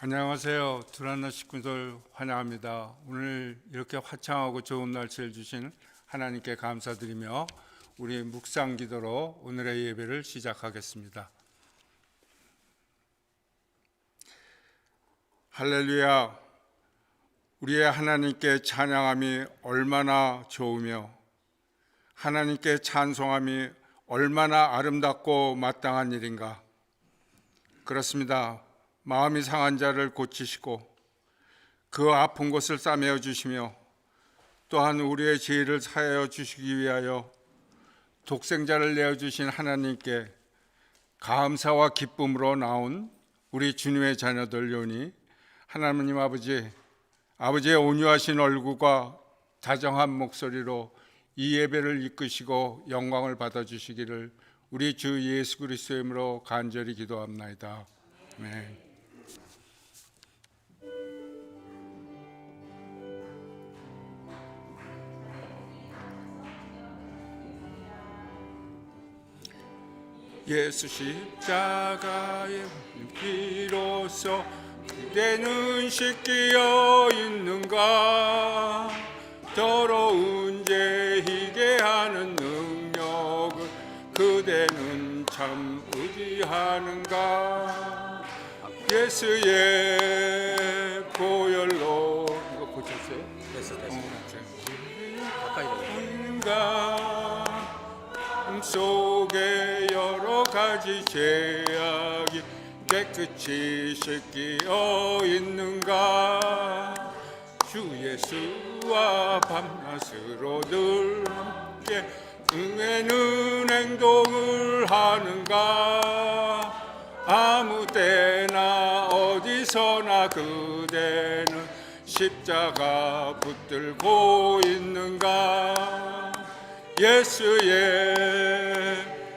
안녕하세요. 두란노 식구들 환영합니다. 오늘 이렇게 화창하고 좋은 날씨를 주신 하나님께 감사드리며 우리 묵상 기도로 오늘의 예배를 시작하겠습니다. 할렐루야. 우리의 하나님께 찬양함이 얼마나 좋으며 하나님께 찬송함이 얼마나 아름답고 마땅한 일인가. 그렇습니다. 마음이 상한 자를 고치시고 그 아픈 곳을 싸매어 주시며 또한 우리의 죄를 사하여 주시기 위하여 독생자를 내어주신 하나님께 감사와 기쁨으로 나온 우리 주님의 자녀들이오니 하나님 아버지의 온유하신 얼굴과 다정한 목소리로 이 예배를 이끄시고 영광을 받아주시기를 우리 주 예수 그리스도의 이름으로 간절히 기도합나이다. 아멘. 예수 십자가의 피로써 그대는 씻기어 있는가. 더러운 죄 희게 하는 능력을 그대는 참 의지하는가. 예수의 보혈로 이거 고쳤어요? 됐어. 가까이 속에 여러 가지 죄악이 깨끗이 씻기어 있는가. 주 예수와 밤낮으로 늘 함께 응애는 행동을 하는가. 아무 때나 어디서나 그대는 십자가 붙들고 있는가. 예수의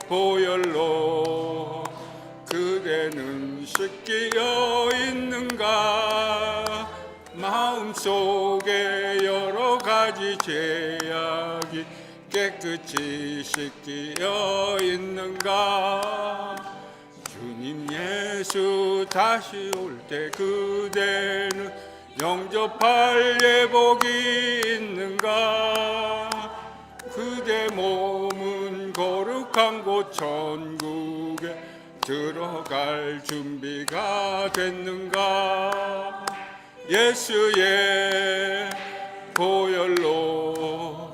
보혈로 그대는 씻기어 있는가. 마음속에 여러 가지 죄악이 깨끗이 씻기어 있는가. 주님 예수 다시 올 때 그대는 영접할 예복이 있는가. 그대 몸은 거룩한 곳 천국에 들어갈 준비가 됐는가. 예수의 보혈로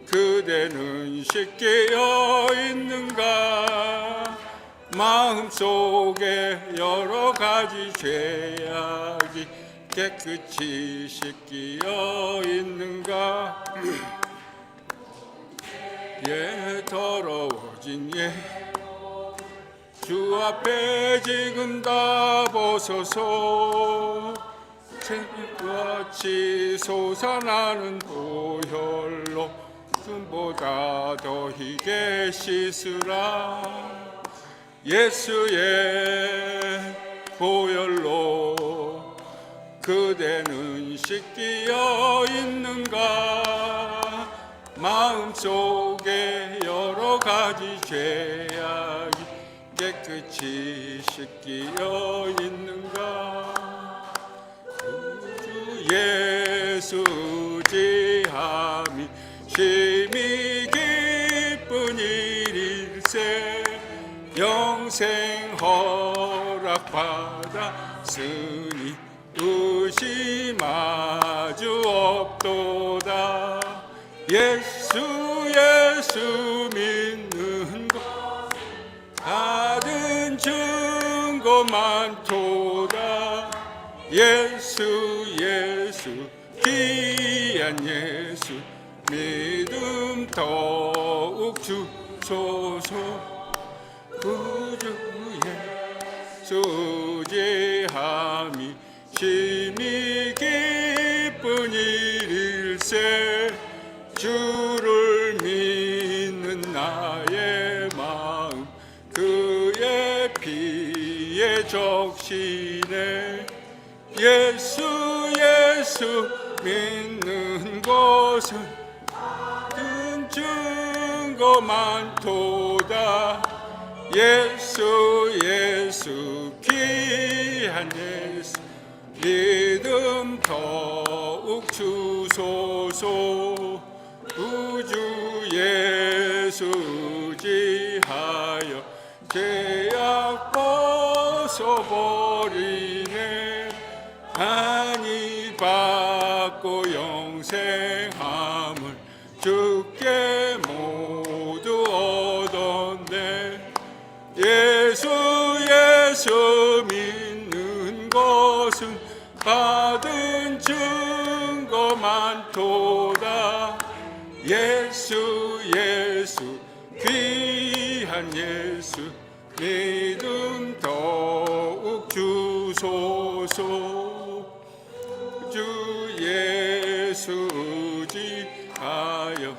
그대는 씻기어 있는가. 마음속에 여러 가지 죄악이 깨끗이 씻기어 있는가. 더러워진 주 앞에 지금 다 벗어서 새벽같이 솟아나는 보혈로 숨보다 더 희게 씻으라. 예수의 보혈로 그대는 씻기어 있는가. 마음속에 여러 가지 죄악이 깨끗이 씻기어 있는가. 주 예수 지함이 심히 기쁜 일일세. 영생 허락받았으니 의심하주 없도다. 예수 믿는 것 받은 증거 많도다. 예수 귀한 예수 믿음 더욱 주소서. 구주 예수 지함이 심히 기쁜 일일세. 주를 믿는 나의 마음 그의 피에 적시네. 예수 믿는 것은 큰 증거 많도다. 예수 귀한 예수 믿음 더욱 주소서. 구주 예수 의지하여 죄악 벗어버리네. 많이 받고 영생함을 주께 모두 얻었네. 예수 믿는 것은 받은 증거 많도다. 예수 귀한 예수 믿음 더욱 주소서. 주 예수 의지하여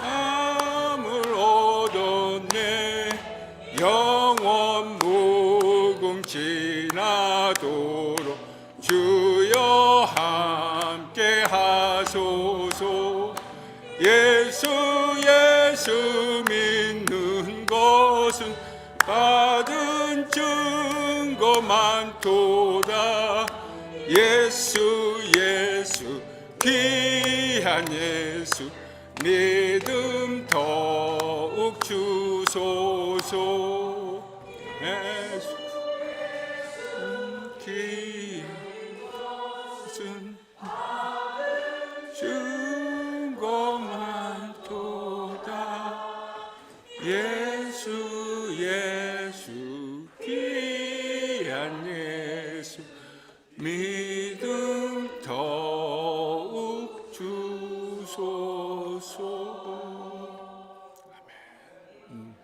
함을 얻었네. 영원 무궁지나도록 주여 함께 하소서. 예수 믿는 것은 받은 증거 많도다. 예수 귀한 예수 믿음 더욱 주소서. 예수 귀한 증거 많도다. 예수 귀한 예수 믿음 더욱 주소서. 아멘.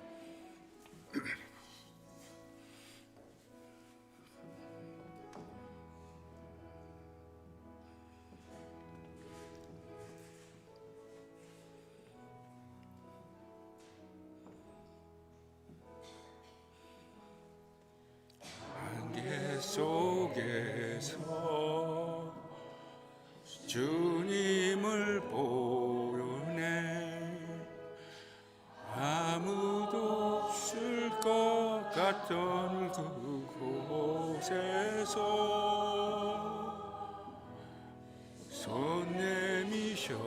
안개 속에서 주님을 보려네. 아무도 없을 것 같던 그곳에서 손 내미셔서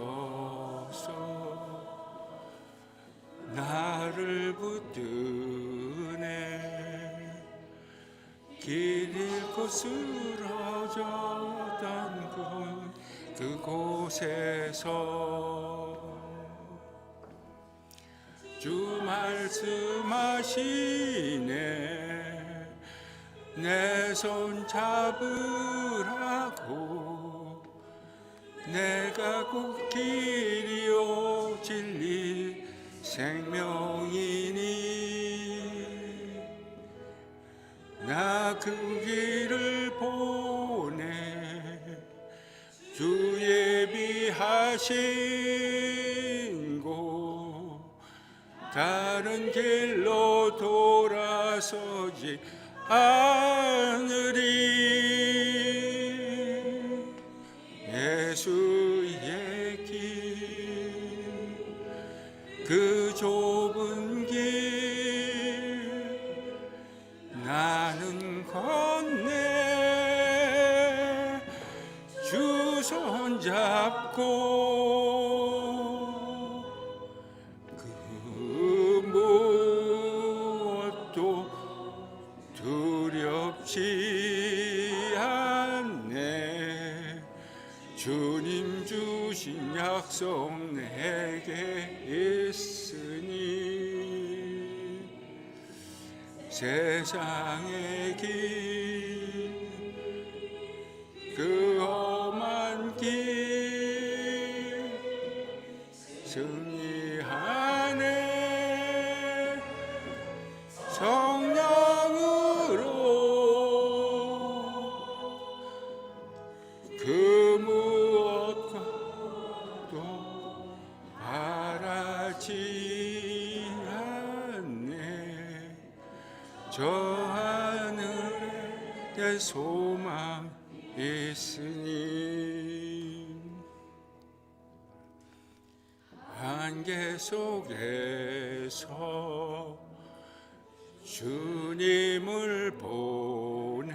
나를 붙드네. 길 잃고 쓰러졌던 그곳에서 주 말씀하시네. 내 손 잡으라고. 내가 곧 길이요 진리 생명이니 나 그 길을 보내. 주 예비하신 곳 다른 길로 돌아서지 않으리. 예수의 길, 그 좁은 길 나는 건네. 주 손 잡고 그 무엇도 두렵지 않네. 주님 주신 약속 내게 있으니 세상의 길 그 험한 길 승리하네. 성령으로 그 무엇과도 바라지 않네. 저 하늘에 내 소망 있으니 안개 속에서 주님을 보내.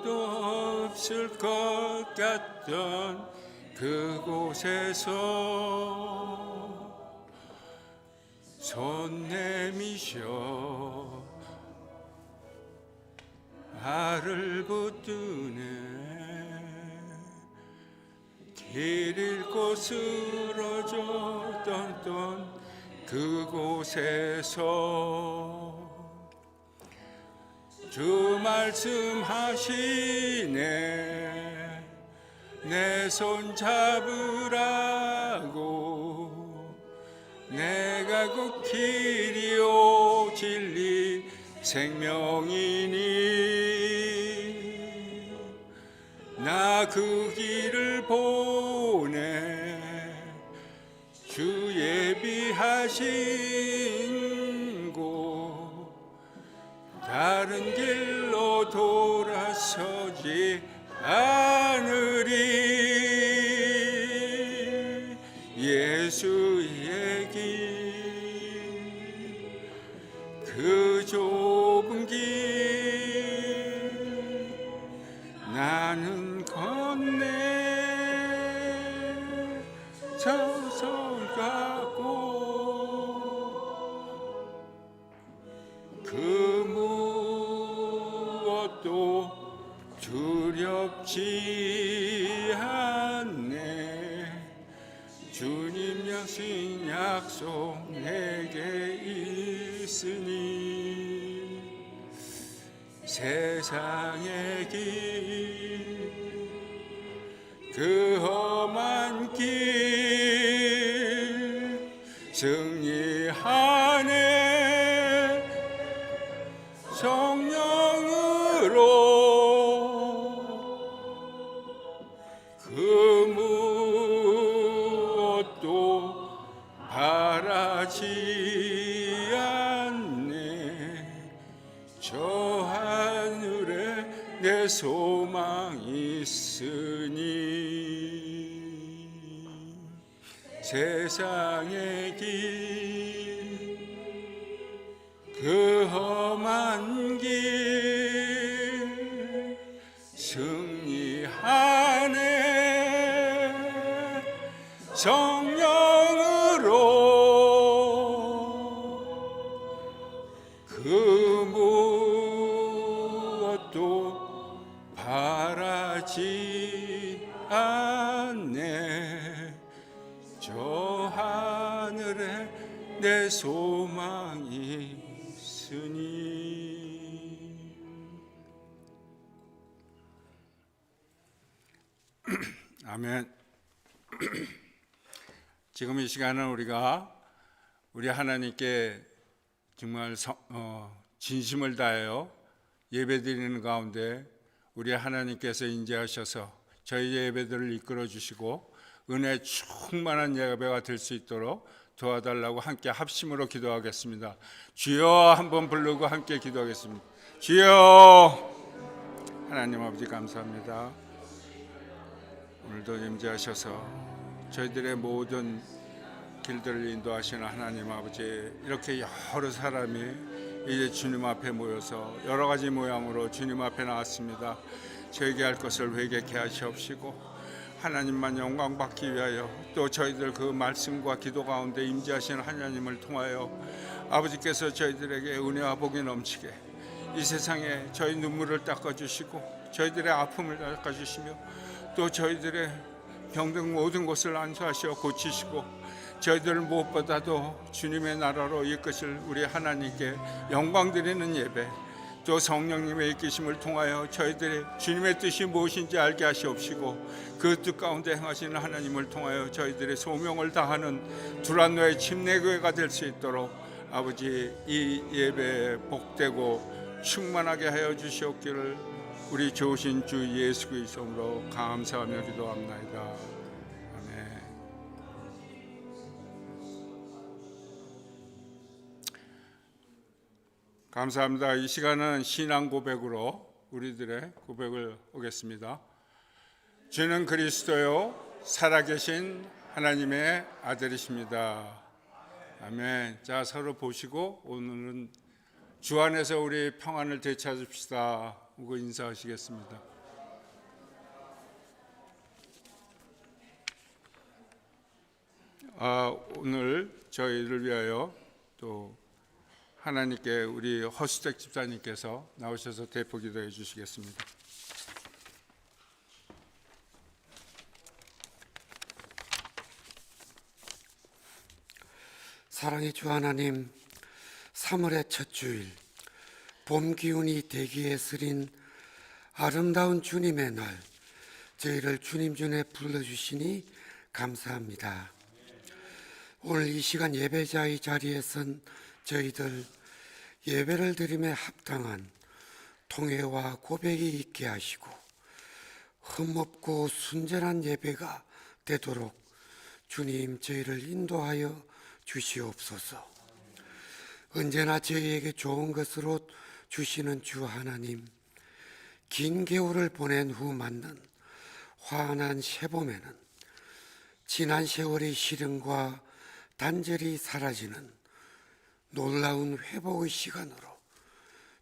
아무도 없을 것 같던 그곳에서 손 내미셔 나를 붙드네. 길 잃고 쓰러졌던 그곳에서 주 말씀하시네. 내 손 잡으라고. 내가 그 길이요 진리 생명이니 나 그 길을 보내. 주 예비하신 곳 다른 길로 돌아서지 않으리. 예수의 길, 그 좁은 길 나는 건네. 저 손 갖고 그 무엇도 두렵지 않네. 주님 여신 약속 내게 있으니 세상의 길, 그 험한 길 승리하네. 성령으로 그 무엇도 바라지 않네. 저 하늘에 내 소망이 있으니 세상의 길, 그 험한 길 승리하네. 성령으로 그 무엇도 바라지 않네. 저 하늘에 내 소망이 있으니. 아멘. 지금 이 시간은 우리가 우리 하나님께 정말 진심을 다하여 예배드리는 가운데 우리 하나님께서 인재하셔서 저희 예배들을 이끌어 주시고 은혜 충만한 예배가 될 수 있도록 도와달라고 함께 합심으로 기도하겠습니다. 주여 한번 부르고 함께 기도하겠습니다. 주여. 하나님 아버지 감사합니다. 오늘도 임재하셔서 저희들의 모든 길들을 인도하시는 하나님 아버지, 이렇게 여러 사람이 이제 주님 앞에 모여서 여러 가지 모양으로 주님 앞에 나왔습니다. 저에게 할 것을 회개케 하시옵시고 하나님만 영광 받기 위하여 또 저희들 그 말씀과 기도 가운데 임재하시는 하나님을 통하여 아버지께서 저희들에게 은혜와 복이 넘치게 이 세상에 저희 눈물을 닦아주시고 저희들의 아픔을 닦아주시며 또 저희들의 병든 모든 것을 안수하시어 고치시고 저희들을 무엇보다도 주님의 나라로 이끄실 우리 하나님께 영광 드리는 예배, 또 성령님의 이끄심을 통하여 저희들이 주님의 뜻이 무엇인지 알게 하시옵시고 그 뜻 가운데 행하시는 하나님을 통하여 저희들의 소명을 다하는 두란노의 침례교회가 될 수 있도록 아버지 이 예배에 복되고 충만하게 하여 주시옵기를 우리 좋으신 주 예수 그리스도로 감사하며 기도합나이다. 아멘. 감사합니다. 이 시간은 신앙 고백으로 우리들의 고백을 오겠습니다. 주는 그리스도요 살아계신 하나님의 아들이십니다. 아멘. 자, 서로 보시고 오늘은 주 안에서 우리 평안을 되찾읍시다. 하고 인사하시겠습니다. 오늘 저희를 위하여 또 하나님께 우리 허수택 집사님께서 나오셔서 대표 기도해 주시겠습니다. 사랑의 주 하나님, 3월의 첫 주일, 봄 기운이 대기에 스린 아름다운 주님의 날, 저희를 주님 전에 불러주시니 감사합니다. 오늘 이 시간 예배자의 자리에 선 저희들 예배를 드림에 합당한 통회와 고백이 있게 하시고 흠없고 순전한 예배가 되도록 주님 저희를 인도하여 주시옵소서. 언제나 저희에게 좋은 것으로 주시는 주 하나님, 긴 겨울을 보낸 후 맞는 환한 새봄에는 지난 세월의 시련과 단절이 사라지는 놀라운 회복의 시간으로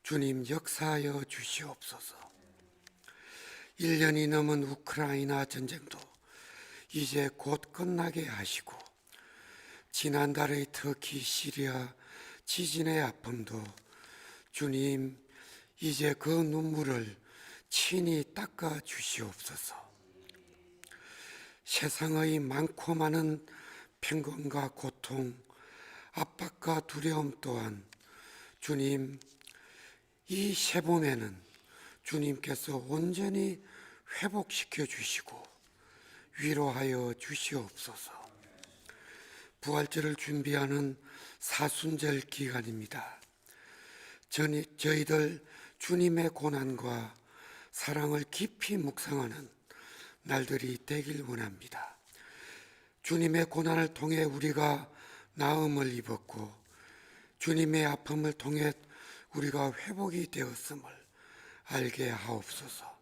주님 역사하여 주시옵소서. 1년이 넘은 우크라이나 전쟁도 이제 곧 끝나게 하시고 지난달의 터키, 시리아 지진의 아픔도 주님 이제 그 눈물을 친히 닦아 주시옵소서. 세상의 많고 많은 평건과 고통, 압박과 두려움 또한 주님 이 새봄에는 주님께서 온전히 회복시켜 주시고 위로하여 주시옵소서. 부활절을 준비하는 사순절 기간입니다. 저희들 주님의 고난과 사랑을 깊이 묵상하는 날들이 되길 원합니다. 주님의 고난을 통해 우리가 나음을 입었고 주님의 아픔을 통해 우리가 회복이 되었음을 알게 하옵소서.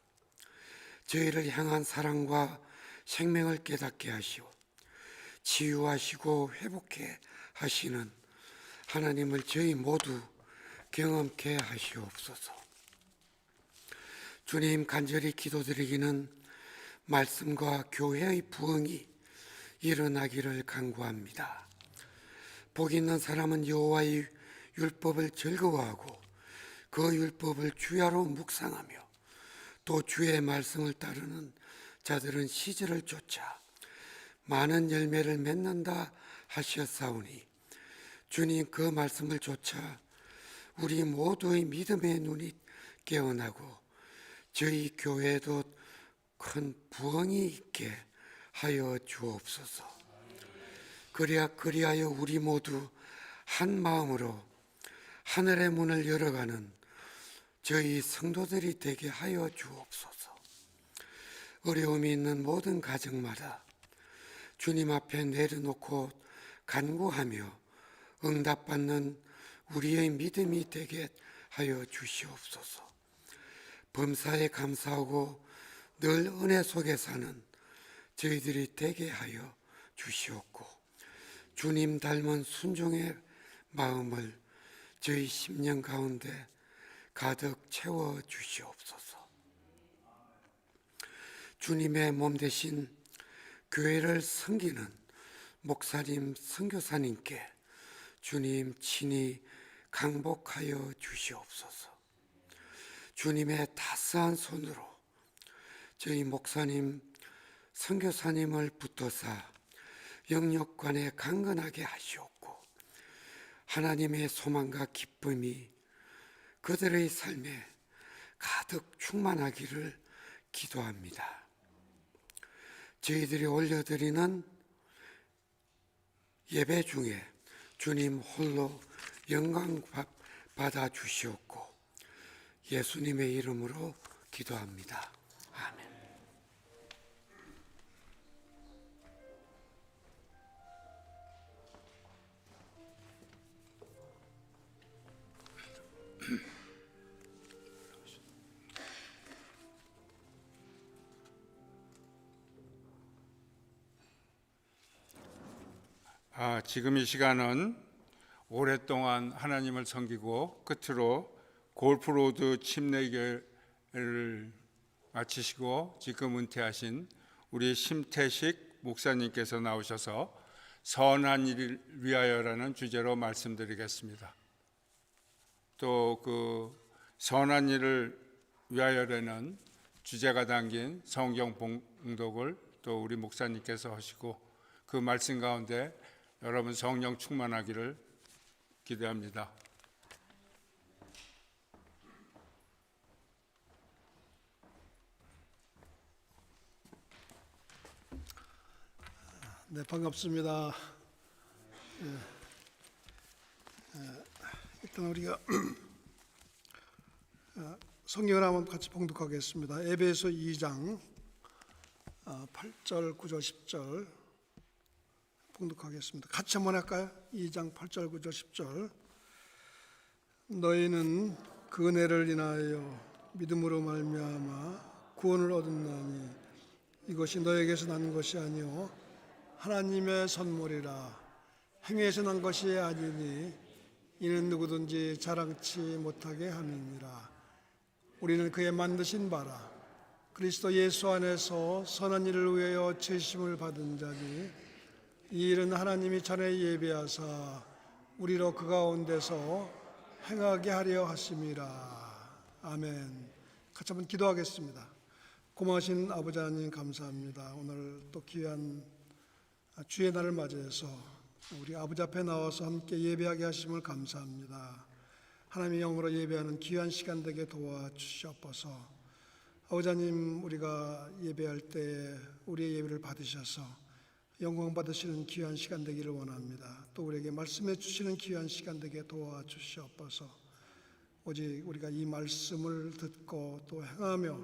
저희를 향한 사랑과 생명을 깨닫게 하시오 치유하시고 회복해 하시는 하나님을 저희 모두 경험케 하시옵소서. 주님 간절히 기도드리기는 말씀과 교회의 부흥이 일어나기를 간구합니다. 복 있는 사람은 여호와의 율법을 즐거워하고 그 율법을 주야로 묵상하며 또 주의 말씀을 따르는 자들은 시절을 쫓아 많은 열매를 맺는다 하셨사오니 주님 그 말씀을 쫓아 우리 모두의 믿음의 눈이 깨어나고 저희 교회도 큰 부흥이 있게 하여 주옵소서. 그리하여 우리 모두 한 마음으로 하늘의 문을 열어가는 저희 성도들이 되게 하여 주옵소서. 어려움이 있는 모든 가정마다 주님 앞에 내려놓고 간구하며 응답받는 우리의 믿음이 되게 하여 주시옵소서. 범사에 감사하고 늘 은혜 속에 사는 저희들이 되게 하여 주시옵고 주님 닮은 순종의 마음을 저희 심령 가운데 가득 채워 주시옵소서. 주님의 몸 대신 교회를 섬기는 목사님, 선교사님께 주님 친히 강복하여 주시옵소서. 주님의 따스한 손으로 저희 목사님, 선교사님을 붙드사 영역관에 강건하게 하시옵고 하나님의 소망과 기쁨이 그들의 삶에 가득 충만하기를 기도합니다. 저희들이 올려드리는 예배 중에 주님 홀로 영광 받아 주시옵고 예수님의 이름으로 기도합니다. 아멘. 지금 이 시간은 오랫동안 하나님을 섬기고 끝으로 골프로드 침례교를 마치시고 지금 은퇴하신 우리 심태식 목사님께서 나오셔서 선한 일을 위하여라는 주제로 말씀드리겠습니다. 또 그 선한 일을 위하여라는 주제가 담긴 성경 봉독을 또 우리 목사님께서 하시고 그 말씀 가운데 여러분 성령 충만하기를 기대합니다. 네, 반갑습니다. 일단 우리가 성경을 한번 같이 봉독하겠습니다. 에베소 2장 8절, 9절, 10절 봉독하겠습니다. 같이 한번 할까요? 2장 8절, 9절, 10절. 너희는 그 은혜를 인하여 믿음으로 말미암아 구원을 얻었나니 이것이 너에게서 난 것이 아니요 하나님의 선물이라. 행위에서 난 것이 아니니 이는 누구든지 자랑치 못하게 함이니라. 우리는 그의 만드신 바라 그리스도 예수 안에서 선한 일을 위하여 제심을 받은 자니 이 일은 하나님이 전에 예비하사 우리로 그 가운데서 행하게 하려 하심이라. 아멘. 같이 한번 기도하겠습니다. 고마우신 아버지 하나님 감사합니다. 오늘 또 귀한 주의 날을 맞이해서 우리 아버지 앞에 나와서 함께 예배하게 하심을 감사합니다. 하나님의 영으로 예배하는 귀한 시간 되게 도와주시옵소서. 아버지 하나님, 우리가 예배할 때 우리의 예배를 받으셔서 영광 받으시는 귀한 시간 되기를 원합니다. 또 우리에게 말씀해 주시는 귀한 시간 되게 도와주시옵소서. 오직 우리가 이 말씀을 듣고 또 행하며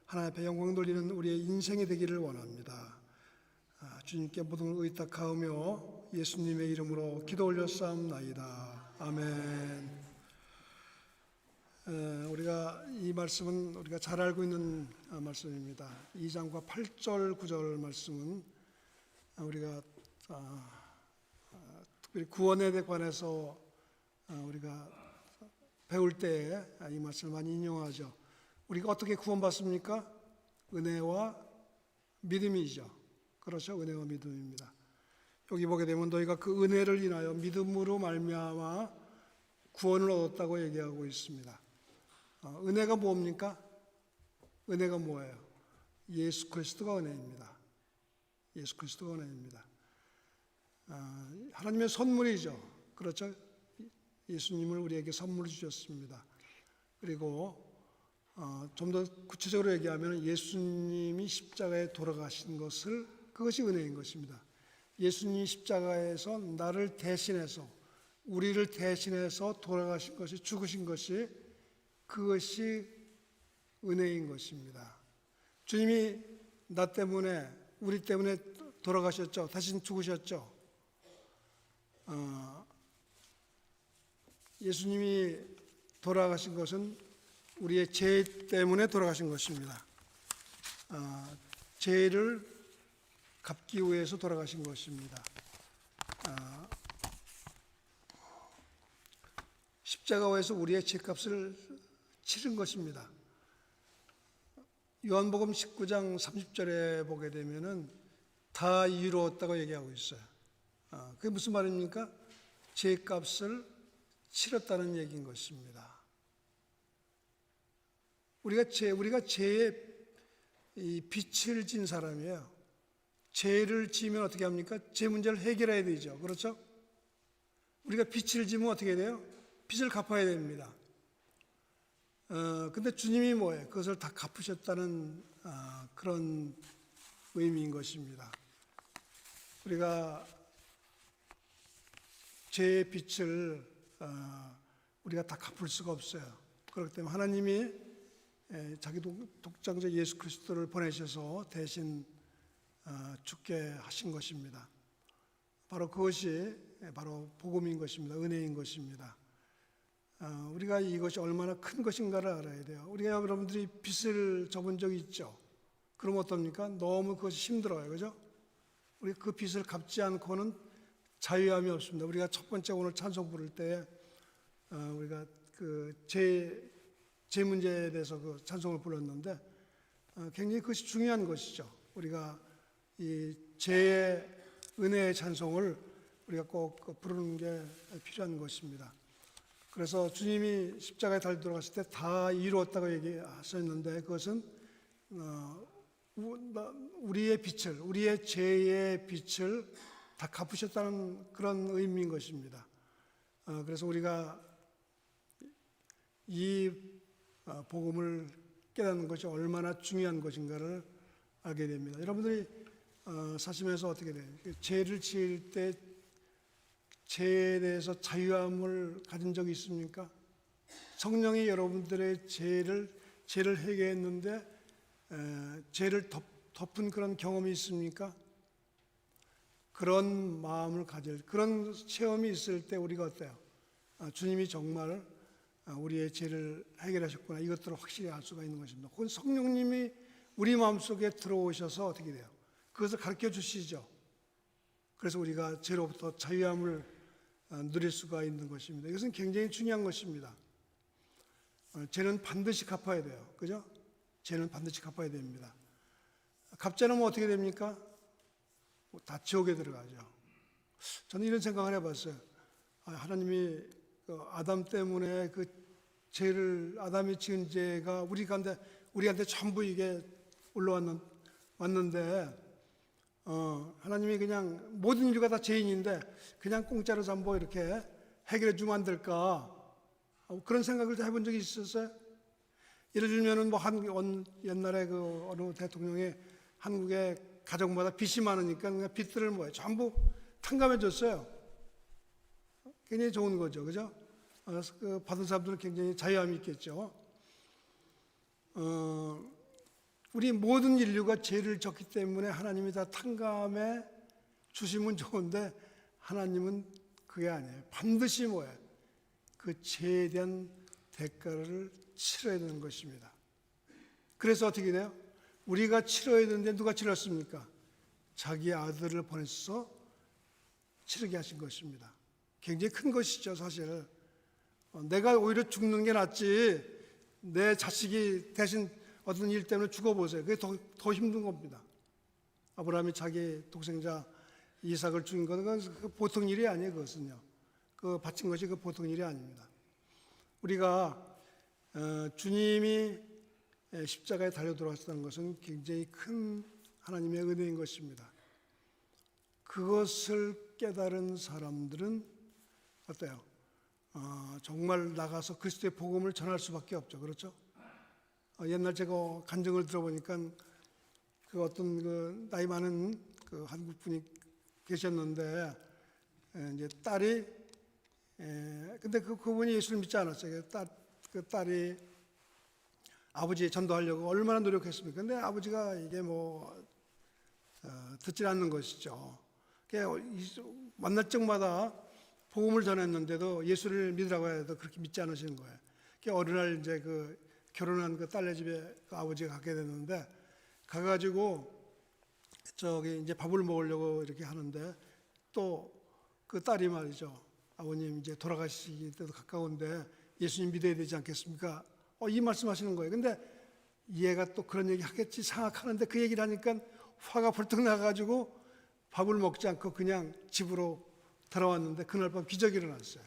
하나님 앞에 영광 돌리는 우리의 인생이 되기를 원합니다. 주님께 모든 걸 의탁하오며 예수님의 이름으로 기도 올렸사옵나이다. 아멘. 우리가 이 말씀은 우리가 잘 알고 있는 말씀입니다. 2장과 8절 9절 말씀은 우리가 특별히 구원에 관해서 우리가 배울 때 이 말씀을 많이 인용하죠. 우리가 어떻게 구원받습니까? 은혜와 믿음이죠. 그렇죠. 은혜와 믿음입니다. 여기 보게 되면 너희가 그 은혜를 인하여 믿음으로 말미암아 구원을 얻었다고 얘기하고 있습니다. 은혜가 뭡니까? 은혜가 뭐예요? 예수 그리스도가 은혜입니다. 예수 그리스도가 은혜입니다. 하나님의 선물이죠. 그렇죠. 예수님을 우리에게 선물 주셨습니다. 그리고 좀 더 구체적으로 얘기하면 예수님이 십자가에 돌아가신 것을 그것이 은혜인 것입니다. 예수님이 십자가에서 나를 대신해서 우리를 대신해서 돌아가신 것이 죽으신 것이 그것이 은혜인 것입니다. 주님이 나 때문에 우리 때문에 돌아가셨죠. 다시 죽으셨죠. 예수님이 돌아가신 것은 우리의 죄 때문에 돌아가신 것입니다. 죄를 갚기 위해서 돌아가신 것입니다. 십자가에서 우리의 죄값을 치른 것입니다. 요한복음 19장 30절에 보게 되면은 다 이루었다고 얘기하고 있어요. 그게 무슨 말입니까? 죄값을 치렀다는 얘기인 것입니다. 우리가 죄의 이 빚을 진 사람이에요. 죄를 지면 어떻게 합니까? 죄 문제를 해결해야 되죠. 그렇죠? 우리가 빚을 지면 어떻게 돼요? 빚을 갚아야 됩니다. 근데 주님이 뭐예요? 그것을 다 갚으셨다는 그런 의미인 것입니다. 우리가 죄의 빚을 우리가 다 갚을 수가 없어요. 그렇기 때문에 하나님이 자기 독장자 예수 그리스도를 보내셔서 대신 죽게 하신 것입니다. 바로 그것이 바로 복음인 것입니다. 은혜인 것입니다. 우리가 이것이 얼마나 큰 것인가를 알아야 돼요. 우리가 여러분들이 빚을 져본 적이 있죠. 그럼 어떻습니까? 너무 그것이 힘들어요. 그죠? 우리 그 빚을 갚지 않고는 자유함이 없습니다. 우리가 첫 번째 오늘 찬송 부를 때 우리가 그 죄 문제에 대해서 그 찬송을 불렀는데 굉장히 그것이 중요한 것이죠. 우리가 이 죄의 은혜의 찬송을 우리가 꼭 부르는 게 필요한 것입니다. 그래서 주님이 십자가에 달려 들어갔을 때 다 이루었다고 얘기하셨는데 그것은 우리의 빛을, 우리의 죄의 빛을 다 갚으셨다는 그런 의미인 것입니다. 그래서 우리가 이 복음을 깨닫는 것이 얼마나 중요한 것인가를 알게 됩니다. 여러분들이 사시면서 어떻게 돼요? 죄를 지을 때 죄에 대해서 자유함을 가진 적이 있습니까? 성령이 여러분들의 죄를 해결했는데 죄를 덮은 그런 경험이 있습니까? 그런 마음을 가질, 그런 체험이 있을 때 우리가 어때요? 주님이 정말 우리의 죄를 해결하셨구나, 이것들을 확실히 알 수가 있는 것입니다. 혹은 성령님이 우리 마음속에 들어오셔서 어떻게 돼요? 그것을 가르쳐 주시죠. 그래서 우리가 죄로부터 자유함을 누릴 수가 있는 것입니다. 이것은 굉장히 중요한 것입니다. 죄는 반드시 갚아야 돼요. 그죠? 죄는 반드시 갚아야 됩니다. 갚지 않으면 어떻게 됩니까? 다 지옥에 들어가죠. 저는 이런 생각을 해봤어요. 하나님이 아담 때문에 그 죄를, 아담이 지은 죄가 우리한테 전부 이게 왔는데 하나님이 그냥 모든 인류가 다 죄인인데 그냥 공짜로 전부 이렇게 해결해 주면 안 될까? 그런 생각을 해본 적이 있었어요. 예를 들면은 옛날에 그 어느 대통령이 한국의 가정마다 빚이 많으니까 그냥 빚들을 전부 탕감해 줬어요. 굉장히 좋은 거죠, 그죠? 그 받은 사람들은 굉장히 자유함이 있겠죠. 우리 모든 인류가 죄를 졌기 때문에 하나님이 다 탕감해 주시면 좋은데 하나님은 그게 아니에요. 반드시 그 죄에 대한 대가를 치러야 되는 것입니다. 그래서 어떻게 돼요? 우리가 치러야 되는데 누가 치렀습니까? 자기 아들을 보내서 치르게 하신 것입니다. 굉장히 큰 것이죠, 사실. 내가 오히려 죽는 게 낫지 내 자식이 대신 어떤 일 때문에 죽어보세요. 그게 더 힘든 겁니다. 아브라함이 자기 독생자 이삭을 죽인 것은 보통 일이 아니에요. 그것은요. 그 바친 것이 그 보통 일이 아닙니다. 우리가 주님이 십자가에 달려 들어왔다는 것은 굉장히 큰 하나님의 은혜인 것입니다. 그것을 깨달은 사람들은 어때요? 정말 나가서 그리스도의 복음을 전할 수밖에 없죠. 그렇죠? 옛날 제가 간증을 들어보니까 그 어떤 그 나이 많은 그 한국 분이 계셨는데 이제 딸이 근데 그분이 예수를 믿지 않았어요. 그 딸이 아버지 전도하려고 얼마나 노력했습니까? 근데 아버지가 이게 듣지 않는 것이죠. 만날 적마다 복음을 전했는데도 예수를 믿으라고 해도 그렇게 믿지 않으시는 거예요. 어느 날 이제 그 결혼한 그 딸네 집에 그 아버지가 가게 됐는데 가가지고 저기 이제 밥을 먹으려고 이렇게 하는데 또 그 딸이 말이죠. 아버님 이제 돌아가시기 때도 가까운데 예수님 믿어야 되지 않겠습니까? 이 말씀하시는 거예요. 근데 얘가 또 그런 얘기 하겠지 생각하는데 그 얘기를 하니까 화가 벌떡 나가지고 밥을 먹지 않고 그냥 집으로 돌아왔는데 그날 밤 기적이 일어났어요.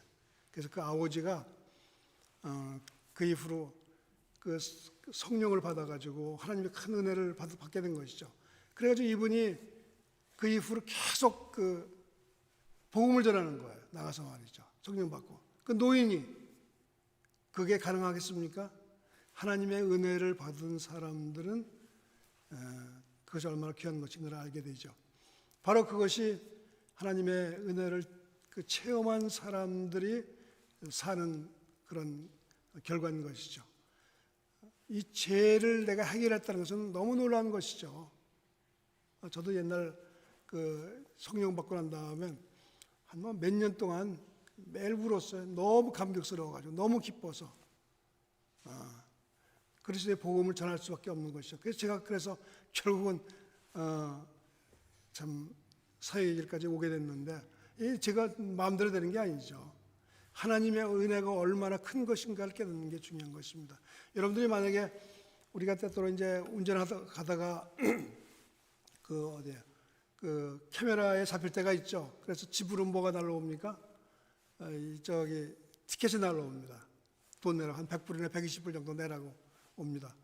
그래서 그 아버지가 그 이후로 그 성령을 받아가지고 하나님의 큰 은혜를 받게 된 것이죠. 그래가지고 이분이 그 이후로 계속 그 복음을 전하는 거예요. 나가서 말이죠. 성령 받고. 그 노인이 그게 가능하겠습니까? 하나님의 은혜를 받은 사람들은 그것이 얼마나 귀한 것인가를 알게 되죠. 바로 그것이 하나님의 은혜를 체험한 사람들이 사는 그런 결과인 것이죠. 이 죄를 내가 해결했다는 것은 너무 놀라운 것이죠. 저도 옛날 그 성령 받고 난 다음에 한 몇 년 동안 매일 울었어요. 너무 감격스러워가지고 너무 기뻐서 그리스도의 복음을 전할 수밖에 없는 것이죠. 그래서 제가 결국은 참 사회의 길까지 오게 됐는데 제가 마음대로 되는 게 아니죠. 하나님의 은혜가 얼마나 큰 것인가를 깨닫는 게 중요한 것입니다. 여러분들이 만약에 우리가 때때로 이제 운전하다가 그 그 카메라에 잡힐 때가 있죠. 그래서 집으로 뭐가 날라옵니까? 저기 티켓이 날라옵니다. 돈 내라고 한 100불이나 120불 정도 내라고 옵니다.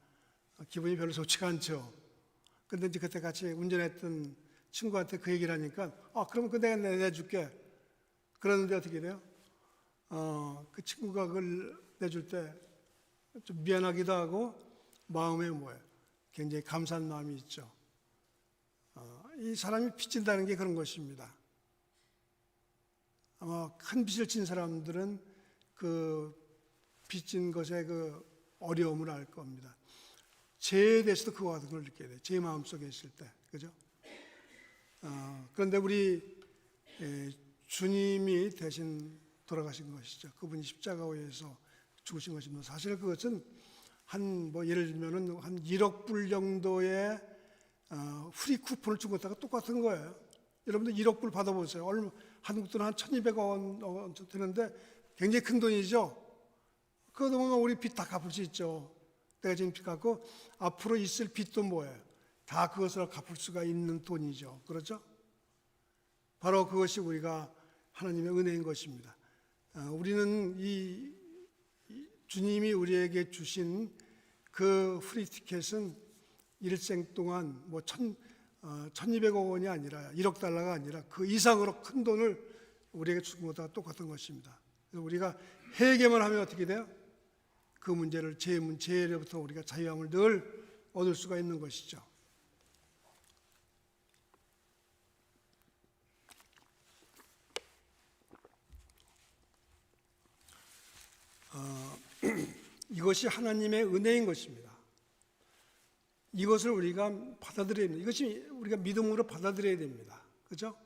기분이 별로 좋지가 않죠. 근데 이제 그때 같이 운전했던 친구한테 그 얘기를 하니까 그럼 그 내가 내줄게. 그러는데 어떻게 돼요? 그 친구가 그걸 내줄 때 좀 미안하기도 하고 마음에 뭐예요? 굉장히 감사한 마음이 있죠. 이 사람이 빚진다는 게 그런 것입니다. 아마 큰 빚을 진 사람들은 그 빚진 것의 그 어려움을 알 겁니다. 죄에 대해서도 그와 같은 걸 느껴야 돼요. 제 마음속에 있을 때. 그죠? 그런데 우리 주님이 대신 돌아가신 것이죠. 그분이 십자가에서 죽으신 것입니다. 사실 그것은 예를 들면은 한 1억 불 정도의 프리 쿠폰을 준 것하고 똑같은 거예요. 여러분들 1억 불 받아보세요. 한국 돈은 한 1,200억 원 되는데 굉장히 큰 돈이죠. 그거 보면 우리 빚 다 갚을 수 있죠. 내가 지금 빚 갚고 앞으로 있을 빚도 뭐예요? 다 그것을 갚을 수가 있는 돈이죠. 그렇죠? 바로 그것이 우리가 하나님의 은혜인 것입니다. 우리는 이 주님이 우리에게 주신 그 프리 티켓은 일생 동안 1,200억 원이 아니라 1억 달러가 아니라 그 이상으로 큰 돈을 우리에게 주는 것과 똑같은 것입니다. 그래서 우리가 회개만 하면 어떻게 돼요? 그 문제를 죄로부터 우리가 자유함을 늘 얻을 수가 있는 것이죠. 이것이 하나님의 은혜인 것입니다. 이것을 우리가 받아들여야 됩니다. 이것이 우리가 믿음으로 받아들여야 됩니다. 그렇죠?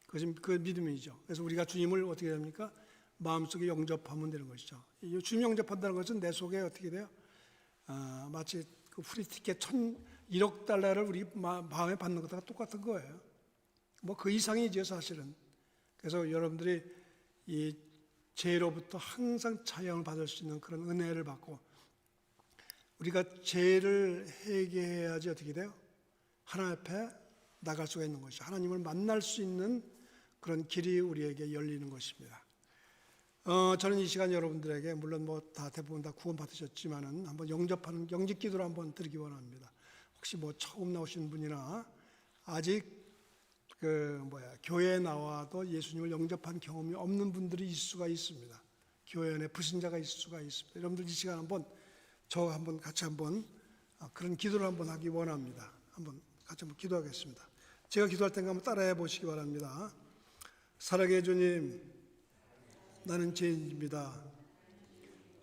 그것이 그 믿음이죠. 그래서 우리가 주님을 어떻게 합니까? 마음속에 영접하면 되는 것이죠. 주님 영접한다는 것은 내 속에 어떻게 돼요? 마치 그 프리 티켓 1억 달러를 우리 마음에 받는 것과 똑같은 거예요. 그 이상이죠, 사실은. 그래서 여러분들이 이 죄로부터 항상 자유함을 받을 수 있는 그런 은혜를 받고, 우리가 죄를 회개해야지 어떻게 돼요? 하나님 앞에 나갈 수가 있는 것이죠. 하나님을 만날 수 있는 그런 길이 우리에게 열리는 것입니다. 저는 이 시간 여러분들에게 물론 다 대부분 다 구원 받으셨지만은 한번 영접하는 영접 기도를 한번 드리기 원합니다. 혹시 처음 나오신 분이나 아직 교회에 나와도 예수님을 영접한 경험이 없는 분들이 있을 수가 있습니다. 교회 안에 불신자가 있을 수가 있습니다. 여러분들 이 시간 같이 한번 그런 기도를 한번 하기 원합니다. 같이 한번 기도하겠습니다. 제가 기도할 테니까 한번 따라해 보시기 바랍니다. 사랑의 주님, 나는 죄인입니다.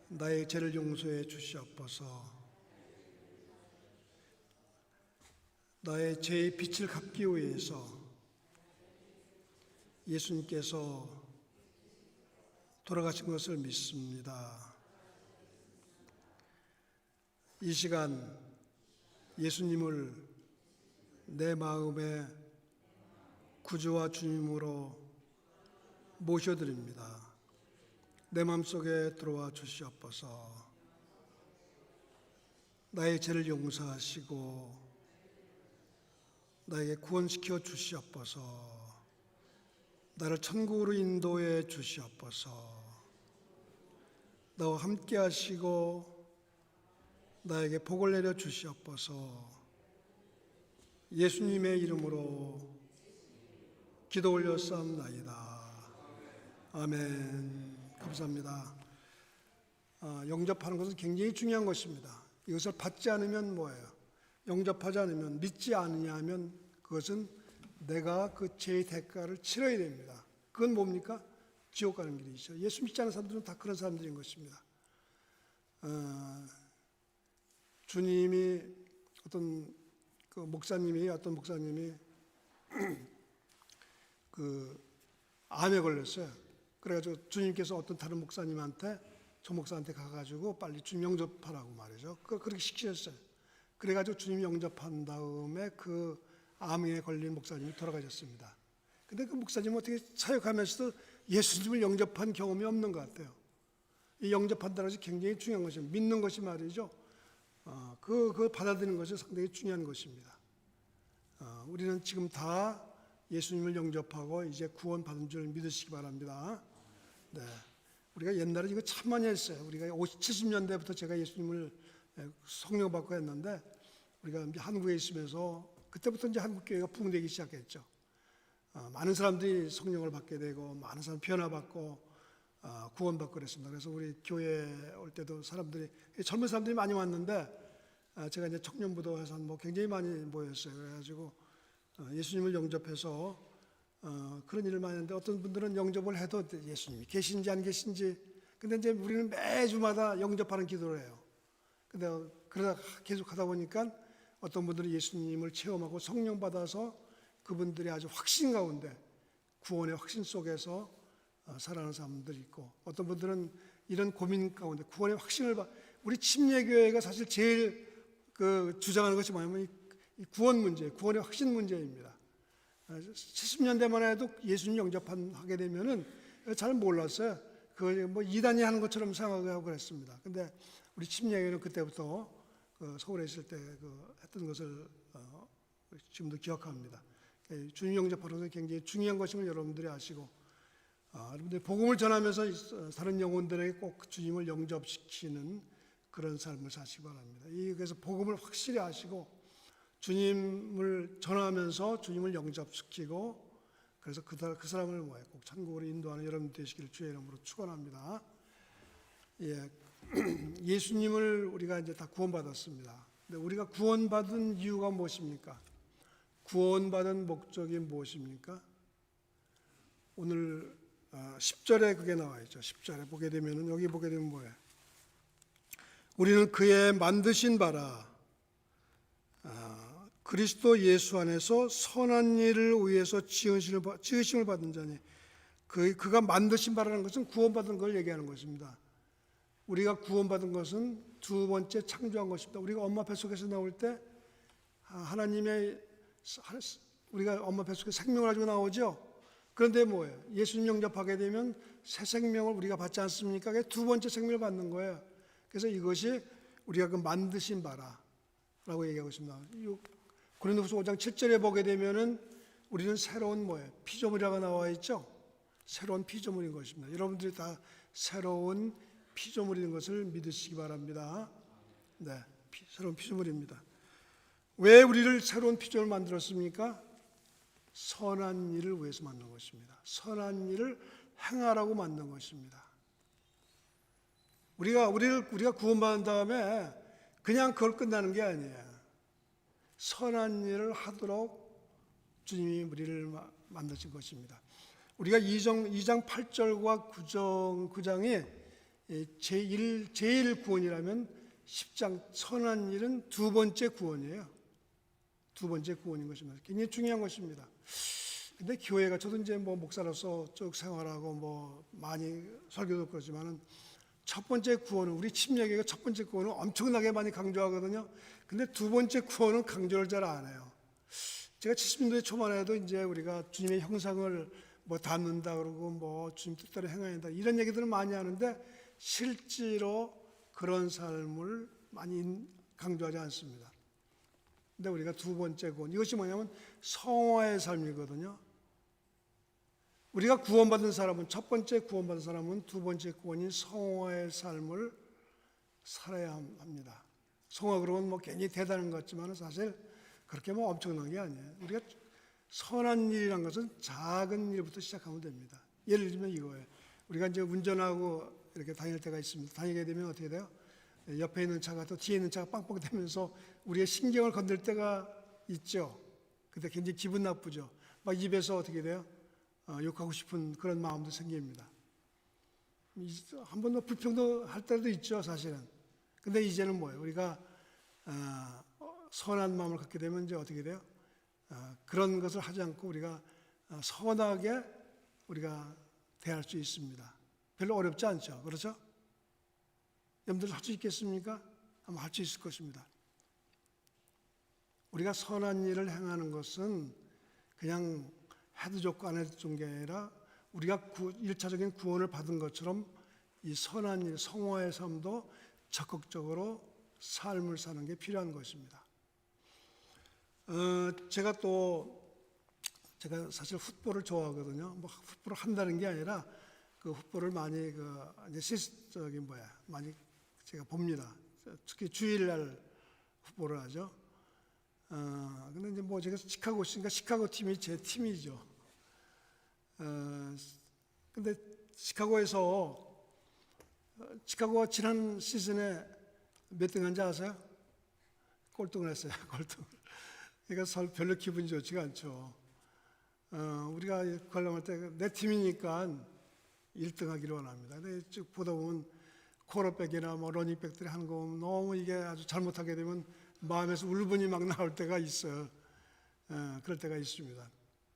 나의 죄를 용서해 주시옵소서. 나의 죄의 빚을 갚기 위해서 예수님께서 돌아가신 것을 믿습니다. 이 시간 예수님을 내 마음의 구주와 주님으로 모셔드립니다. 내 마음속에 들어와 주시옵소서. 나의 죄를 용서하시고 나에게 구원시켜 주시옵소서. 나를 천국으로 인도해 주시옵소서. 나와 함께 하시고 나에게 복을 내려 주시옵소서. 예수님의 이름으로 기도 올렸사옵나이다. 아멘. 감사합니다. 영접하는 것은 굉장히 중요한 것입니다. 이것을 받지 않으면 뭐예요? 영접하지 않으면, 믿지 않느냐 하면 그것은 내가 그 죄의 대가를 치러야 됩니다. 그건 뭡니까? 지옥 가는 길이죠. 예수 믿지 않는 사람들은 다 그런 사람들인 것입니다. 주님이 어떤 목사님이 암에 걸렸어요. 그래가지고 주님께서 어떤 다른 목사님한테, 저 목사한테 가가지고 빨리 주님 영접하라고 말이죠. 그렇게 시키셨어요. 그래가지고 주님 영접한 다음에 그 암에 걸린 목사님이 돌아가셨습니다. 근데 그 목사님은 어떻게 사역하면서도 예수님을 영접한 경험이 없는 것 같아요. 이 영접한다는 것이 굉장히 중요한 것입니다. 믿는 것이 말이죠. 그걸 받아들이는 것이 상당히 중요한 것입니다. 우리는 지금 다 예수님을 영접하고 이제 구원 받은 줄 믿으시기 바랍니다. 네. 우리가 옛날에 이거 참 많이 했어요. 우리가 50, 70년대부터 제가 예수님을 성령 받고 했는데 우리가 이제 한국에 있으면서 그때부터 이제 한국 교회가 부흥되기 시작했죠. 많은 사람들이 성령을 받게 되고 많은 사람 변화받고 구원받고 그랬습니다. 그래서 우리 교회 올 때도 사람들이 젊은 사람들이 많이 왔는데 제가 이제 청년부도 해서 뭐 굉장히 많이 모였어요. 그래가지고 예수님을 영접해서 그런 일을 많이 하는데 어떤 분들은 영접을 해도 예수님이 계신지 안 계신지 근데 이제 우리는 매주마다 영접하는 기도를 해요. 근데 그러다 계속 하다 보니까 어떤 분들은 예수님을 체험하고 성령 받아서 그분들이 아주 확신 가운데 구원의 확신 속에서 살아가는 사람들이 있고 어떤 분들은 이런 고민 가운데 구원의 확신을 우리 침례교회가 사실 제일 주장하는 것이 뭐냐면 이 구원 문제, 구원의 확신 문제입니다. 70년대만 해도 예수님 영접하게 되면은 잘 몰랐어요. 뭐 이단이 하는 것처럼 생각하고 그랬습니다. 근데 우리 침례교회는 그때부터 서울에 있을 때 했던 것을 지금도 기억합니다. 주님 영접하는 것은 굉장히 중요한 것임을 여러분들이 아시고 여러분들이 복음을 전하면서 다른 영혼들에게 꼭 주님을 영접시키는 그런 삶을 사시기 바랍니다. 그래서 복음을 확실히 아시고 주님을 전하면서 주님을 영접시키고 그래서 그 사람을 꼭 천국으로 인도하는 여러분 되시기를 주의 이름으로 축원합니다. 예수님을 우리가 이제 다 구원받았습니다. 근데 우리가 구원받은 이유가 무엇입니까? 구원받은 목적이 무엇입니까? 오늘 10절에 그게 나와 있죠. 10절에 보게 되면은 여기 보게 되면 뭐예요? 우리는 그의 만드신 바라 그리스도 예수 안에서 선한 일을 위해서 지으심을 받은 자니 그가 만드신 바라는 것은 구원받은 걸 얘기하는 것입니다. 우리가 구원받은 것은 두 번째 창조한 것입니다. 우리가 엄마 뱃속에서 나올 때 하나님의 우리가 엄마 뱃속에 생명을 가지고 나오죠. 그런데 뭐예요? 예수님 영접하게 되면 새 생명을 우리가 받지 않습니까? 그게 두 번째 생명을 받는 거예요. 그래서 이것이 우리가 그 만드신 바라라고 얘기하고 있습니다. 고린도후서 5장 7절에 보게 되면은 우리는 새로운 뭐예요? 피조물이라고 나와 있죠. 새로운 피조물인 것입니다. 여러분들이 다 새로운 피조물인 것을 믿으시기 바랍니다. 네, 새로운 피조물입니다. 왜 우리를 새로운 피조물을 만들었습니까? 선한 일을 위해서 만든 것입니다. 선한 일을 행하라고 만든 것입니다. 우리가 구원받은 다음에 그냥 그걸 끝나는 게 아니에요. 선한 일을 하도록 주님이 우리를 만드신 것입니다. 우리가 2장 8절과 9장이 제1 구원이라면 10장 선한 일은 두 번째 구원이에요. 두 번째 구원인 것입니다. 굉장히 중요한 것입니다. 근데 교회가 저도 이제 뭐 목사로서 쭉 생활하고 뭐 많이 설교도 그렇지만은 첫 번째 구원은 우리 침례교회가 첫 번째 구원은 엄청나게 많이 강조하거든요. 근데 두 번째 구원은 강조를 잘 안 해요. 제가 70년대 초반에도 이제 우리가 주님의 형상을 뭐 닮는다 그러고 뭐 주님 뜻대로 행해야 한다 이런 얘기들을 많이 하는데 실제로 그런 삶을 많이 강조하지 않습니다. 근데 우리가 두 번째 구원 이것이 뭐냐면 성화의 삶이거든요. 우리가 구원받은 사람은 첫 번째 구원받은 사람은 두 번째 구원인 성화의 삶을 살아야 합니다. 성화 그러면 뭐 괜히 대단한 것 같지만 사실 그렇게 뭐 엄청난 게 아니에요. 우리가 선한 일이란 것은 작은 일부터 시작하면 됩니다. 예를 들면 이거예요. 우리가 이제 운전하고 이렇게 다닐 때가 있습니다. 다니게 되면 어떻게 돼요? 옆에 있는 차가 또 뒤에 있는 차가 빵빵 대면서 우리의 신경을 건들 때가 있죠. 그때 굉장히 기분 나쁘죠. 막 입에서 어떻게 돼요? 욕하고 싶은 그런 마음도 생깁니다. 한 번 더 불평도 할 때도 있죠, 사실은. 근데 이제는 뭐예요? 우리가 선한 마음을 갖게 되면 이제 어떻게 돼요? 그런 것을 하지 않고 우리가 선하게 우리가 대할 수 있습니다. 별로 어렵지 않죠, 그렇죠? 여러분들 할 수 있겠습니까? 아마 할 수 있을 것입니다. 우리가 선한 일을 행하는 것은 그냥 해도 좋고 안 해도 좋은 게 아니라 우리가 1차적인 구원을 받은 것처럼 이 선한 일, 성화의 삶도 적극적으로 삶을 사는 게 필요한 것입니다. 제가 제가 사실 풋볼을 좋아하거든요. 뭐 풋볼을 한다는 게 아니라 그 풋볼을 많이 많이 제가 봅니다. 특히 주일날 풋볼을 하죠. 근데 이제 뭐 제가 시카고 있으니까 시카고 팀이 제 팀이죠. 근데 시카고가 지난 시즌에 몇 등 한지 아세요? 꼴등을 했어요. 꼴등. 그러니까 별로 기분이 좋지가 않죠. 우리가 관람할 때 내 팀이니까 1등 하기를 원합니다. 근데 쭉 보다 보면 쿼터백이나 뭐 러닝백들이 하는 거 보면 너무 이게 아주 잘못하게 되면 마음에서 울분이 막 나올 때가 있어요. 그럴 때가 있습니다.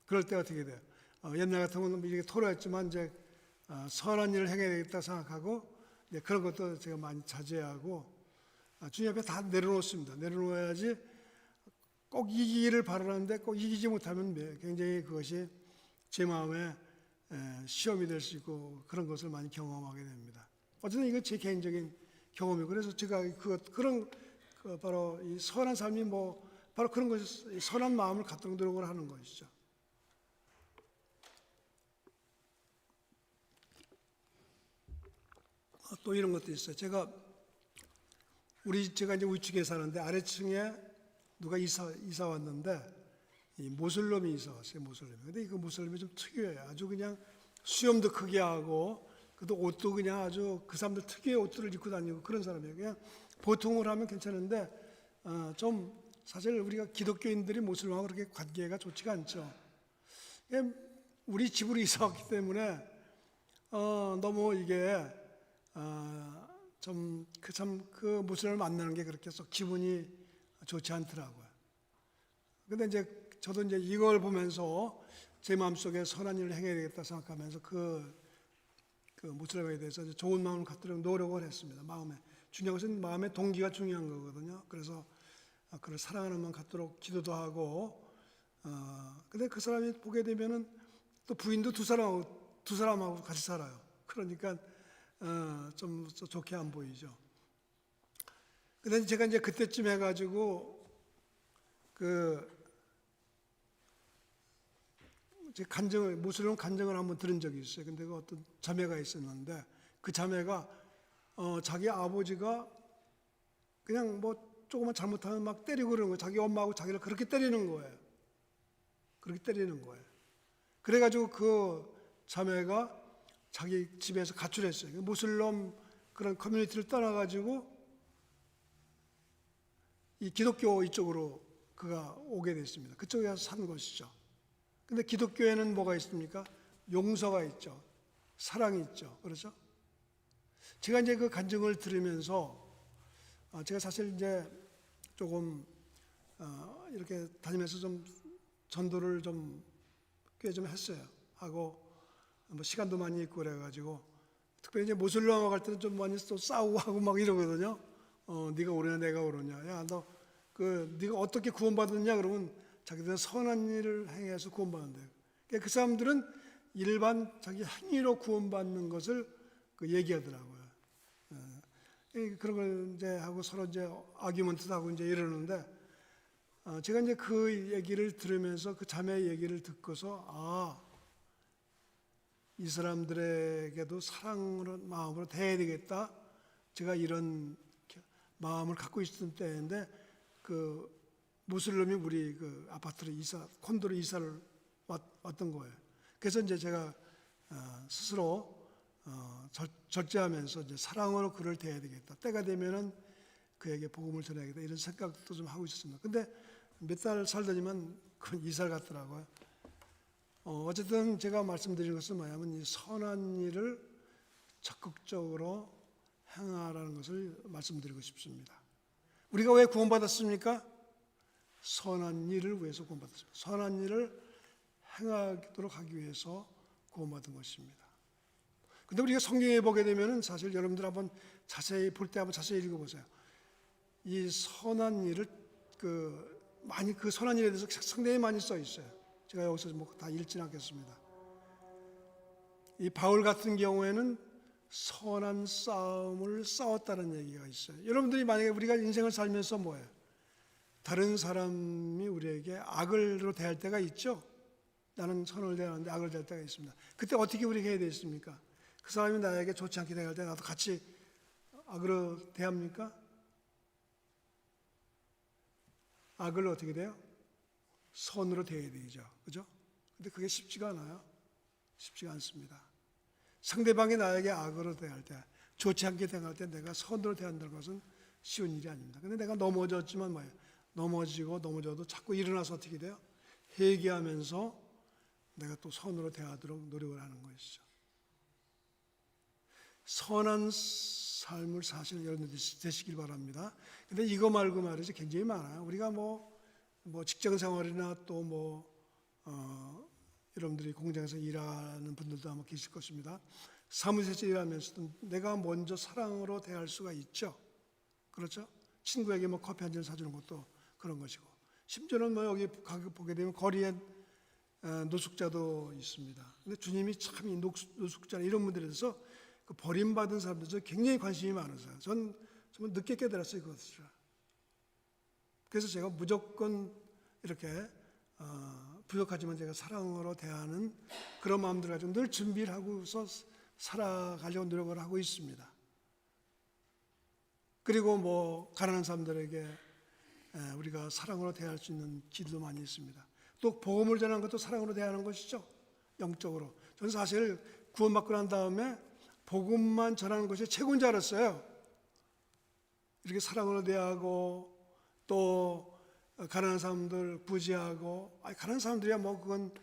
그럴 때 어떻게 돼요? 옛날 같으면 이렇게 토로했지만 이제 선한 일을 행해야 되겠다 생각하고 그런 것도 제가 많이 자제하고 주님 앞에 다 내려놓습니다. 내려놓아야지 꼭 이기기를 바라는데 꼭 이기지 못하면 굉장히 그것이 제 마음에 시험이 될 수 있고 그런 것을 많이 경험하게 됩니다. 어쨌든 이건 제 개인적인 경험이고 그래서 제가 그런 바로 이 선한 삶이 바로 그런 것이 선한 마음을 갖도록 노력을 하는 것이죠. 또 이런 것도 있어요. 제가 이제 위층에 사는데 아래층에 누가 이사 왔는데 이 모슬렘이 이사 왔어요. 모슬렘. 근데 그 모슬렘이 좀 특이해요. 아주 그냥 수염도 크게 하고 그도 옷도 그냥 아주 그 사람들 특유의 옷들을 입고 다니고 그런 사람이에요. 그냥 보통을 하면 괜찮은데 좀 사실 우리가 기독교인들이 모슬렘하고 그렇게 관계가 좋지가 않죠. 우리 집으로 이사 왔기 때문에 너무 이게 그 모슬렘을 만나는 게 그렇게 썩 기분이 좋지 않더라고요. 근데 이제 저도 이제 이걸 보면서 제 마음속에 선한 일을 행해야 되겠다 생각하면서 그 모슬렘에 대해서 좋은 마음을 갖도록 노력을 했습니다. 중요한 것은 마음의 동기가 중요한 거거든요. 그래서 그를 사랑하는 마음 갖도록 기도도 하고 근데 그 사람이 보게 되면은 또 부인도 두 사람하고 같이 살아요. 그러니까 좀 좋게 안 보이죠. 근데 제가 이제 그때쯤 해가지고 모슬렘 간증을 한번 들은 적이 있어요. 근데 그 어떤 자매가 있었는데 그 자매가 자기 아버지가 그냥 뭐 조금만 잘못하면 막 때리고 그러는 거예요. 자기 엄마하고 자기를 그렇게 때리는 거예요. 그래가지고 그 자매가 자기 집에서 가출했어요. 모슬렘 그런 커뮤니티를 떠나가지고 이 기독교 이쪽으로 그가 오게 됐습니다. 그쪽에 가서 산 것이죠. 근데 기독교에는 뭐가 있습니까? 용서가 있죠. 사랑이 있죠. 그렇죠? 제가 이제 그 간증을 들으면서 제가 사실 이제 조금 이렇게 다니면서 좀 전도를 꽤 좀 했어요. 하고 뭐 시간도 많이 있고 그래가지고 특별히 이제 모슬렘 갈 때는 좀 많이 또 싸우고 하고 막 이러거든요. 네가 오르냐 내가 오르냐. 야 너 네가 어떻게 구원받았냐 그러면 자기들은 선한 일을 행해서 구원받는대요. 그러니까 그 사람들은 일반 자기 행위로 구원받는 것을 얘기하더라고요. 그런 걸 이제 하고 서로 이제 아규먼트도 하고 이제 이러는데 제가 이제 그 얘기를 들으면서 그 자매의 얘기를 듣고서 이 사람들에게도 사랑으로 마음으로 대해야 되겠다. 제가 이런 마음을 갖고 있었던 때인데 그 모슬렘이 우리 그 아파트로 콘도로 이사를 왔던 거예요. 그래서 이제 제가 스스로 절제하면서 이제 사랑으로 그를 대해야 되겠다. 때가 되면은 그에게 복음을 전해야겠다. 이런 생각도 좀 하고 있었습니다. 근데 몇 달 살더니만 그건 이사를 갔더라고요. 어쨌든 제가 말씀드린 것은 뭐냐면 이 선한 일을 적극적으로 행하라는 것을 말씀드리고 싶습니다. 우리가 왜 구원받았습니까? 선한 일을 위해서 구원받았습니다. 선한 일을 행하도록 하기 위해서 구원받은 것입니다. 근데 우리가 성경에 보게 되면은 사실 여러분들 한번 자세히 볼 때 한번 자세히 읽어보세요. 이 선한 일을 그 선한 일에 대해서 상당히 많이 써 있어요. 제가 여기서 뭐 다 읽지는 않겠습니다. 이 바울 같은 경우에는 선한 싸움을 싸웠다는 얘기가 있어요. 여러분들이 만약에 우리가 인생을 살면서 뭐예요? 다른 사람이 우리에게 악으로 대할 때가 있죠. 나는 선을 대하는데 악을 대할 때가 있습니다. 그때 어떻게 우리가 해야 되겠습니까? 그 사람이 나에게 좋지 않게 대할 때 나도 같이 악으로 대합니까? 악을 어떻게 돼요? 선으로 대해야 되죠. 그죠? 근데 그게 쉽지가 않아요. 쉽지가 않습니다. 상대방이 나에게 악으로 대할 때, 좋지 않게 대할 때 내가 선으로 대한다는 것은 쉬운 일이 아닙니다. 근데 내가 넘어졌지만 뭐예요? 넘어져도 자꾸 일어나서 어떻게 돼요? 회개하면서 내가 또 선으로 대하도록 노력을 하는 것이죠. 선한 삶을 사실 여러분들 되시길 바랍니다. 근데 이거 말고 말이지 굉장히 많아요. 우리가 뭐 직장 생활이나 또 여러분들이 공장에서 일하는 분들도 아마 계실 것입니다. 사무실에서 일하면서도 내가 먼저 사랑으로 대할 수가 있죠. 그렇죠? 친구에게 커피 한 잔 사주는 것도 그런 것이고, 심지어는 여기 보게 되면 거리에 노숙자도 있습니다. 근데 주님이 참 이 노숙자나 이런 분들에 대해서 그 버림받은 사람들 굉장히 관심이 많으세요. 전 정말 늦게 깨달았어요, 그것을. 그래서 제가 무조건 이렇게 부족하지만 제가 사랑으로 대하는 그런 마음들 가지고 늘 준비를 하고서 살아가려고 노력을 하고 있습니다. 그리고 가난한 사람들에게 우리가 사랑으로 대할 수 있는 길도 많이 있습니다. 또 복음을 전하는 것도 사랑으로 대하는 것이죠. 영적으로. 저는 사실 구원받고 난 다음에 복음만 전하는 것이 최고인 줄 알았어요. 이렇게 사랑으로 대하고 또 가난한 사람들 구제하고, 가난한 사람들이야 그건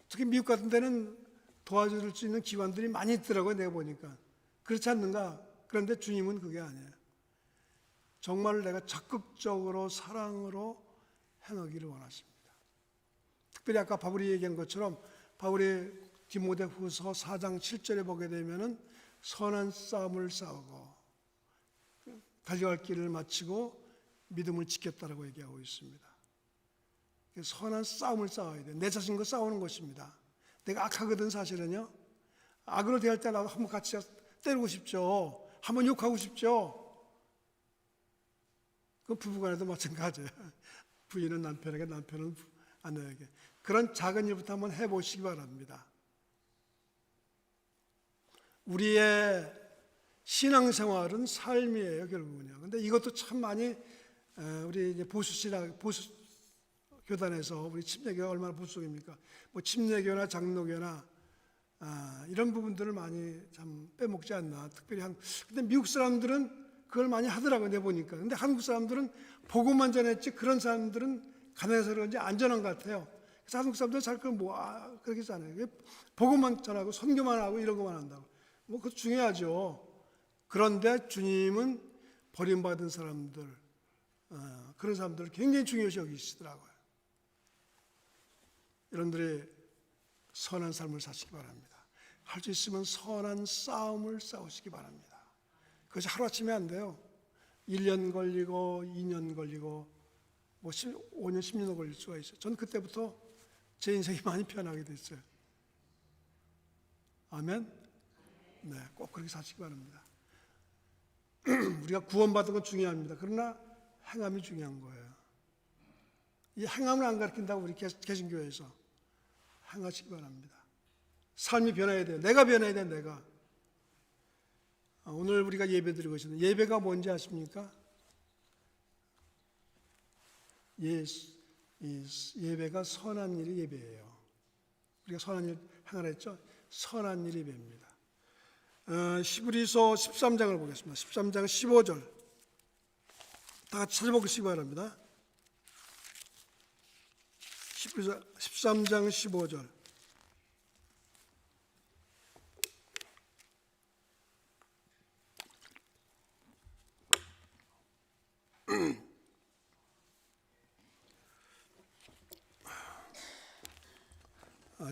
특히 미국 같은 데는 도와줄 수 있는 기관들이 많이 있더라고요. 내가 보니까. 그렇지 않는가? 그런데 주님은 그게 아니에요. 정말 내가 적극적으로 사랑으로 행하기를 원하십니다. 특별히 아까 바울이 얘기한 것처럼 바울이 디모데후서 4장 7절에 보게 되면은 선한 싸움을 싸우고 달려갈 길을 마치고 믿음을 지켰다라고 얘기하고 있습니다. 선한 싸움을 싸워야 돼요. 내 자신과 싸우는 것입니다. 내가 악하거든 사실은요. 악으로 대할 때 나도 한번 같이 때리고 싶죠. 한번 욕하고 싶죠. 그 부부간에도 마찬가지예요. 부인은 남편에게, 남편은 아내에게. 그런 작은 일부터 한번 해보시기 바랍니다. 우리의 신앙생활은 삶이에요, 결국은요. 근데 이것도 참 많이 우리 이제 보수 교단에서 우리 침례교가 얼마나 보수적입니까? 침례교나 장로교나 이런 부분들을 많이 참 빼먹지 않나. 특별히 근데 미국 사람들은 그걸 많이 하더라고요, 내가 보니까. 근데 한국 사람들은 복음만 전했지 그런 사람들은 가난해서 그런지 안전한 것 같아요. 그래서 한국 사람들은 잘 그걸 그렇게 하잖아요. 복음만 전하고 선교만 하고 이런 것만 한다고. 그것도 중요하죠. 그런데 주님은 버림받은 사람들, 그런 사람들을 굉장히 중요시 여기시더라고요. 여러분들이 선한 삶을 사시기 바랍니다. 할 수 있으면 선한 싸움을 싸우시기 바랍니다. 그것이 하루아침에 안 돼요. 1년 걸리고 2년 걸리고 5년 10년 걸릴 수가 있어요. 전 그때부터 제 인생이 많이 변하게 됐어요. 아멘? 네, 꼭 그렇게 사시기 바랍니다. 우리가 구원받은 건 중요합니다. 그러나 행함이 중요한 거예요. 이 행함을 안 가르친다고 우리 개신교회에서 행하시기 바랍니다. 삶이 변해야 돼요. 내가 변해야 돼요. 내가. 오늘 우리가 예배 드리고 있는 예배가 뭔지 아십니까? 예배가 선한 일이 예배예요. 우리가 선한 일 행하라 했죠? 선한 일 예배입니다. 히브리서 13장을 보겠습니다. 13장 15절 다 같이 찾아보시기 바랍니다. 히브리서 13장 15절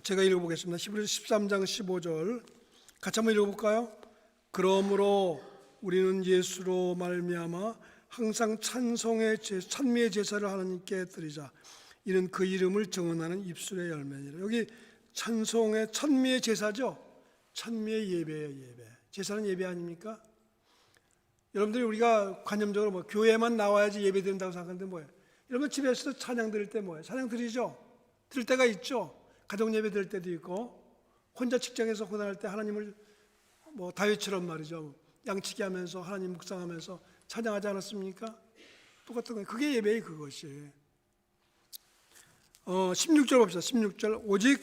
제가 읽어보겠습니다. 히브리서 13장 15절 같이 한번 읽어볼까요? 그러므로 우리는 예수로 말미암아 항상 찬미의 제사를 하나님께 드리자. 이는 그 이름을 정언하는 입술의 열매니라. 여기 찬송의 찬미의 제사죠. 찬미의 예배예요. 예배. 제사는 예배 아닙니까? 여러분들이 우리가 관념적으로 교회만 나와야지 예배 드린다고 생각하는데 뭐예요? 여러분 집에서도 찬양 드릴 때 뭐예요? 찬양 드리죠. 드릴 때가 있죠. 가정 예배 드릴 때도 있고, 혼자 직장에서 고난할 때 하나님을 뭐 다윗처럼 말이죠, 양치기 하면서 하나님 묵상하면서 찬양하지 않았습니까? 똑같은 거예요. 그게 예배예요. 그것이. 16절 봅시다. 16절. 오직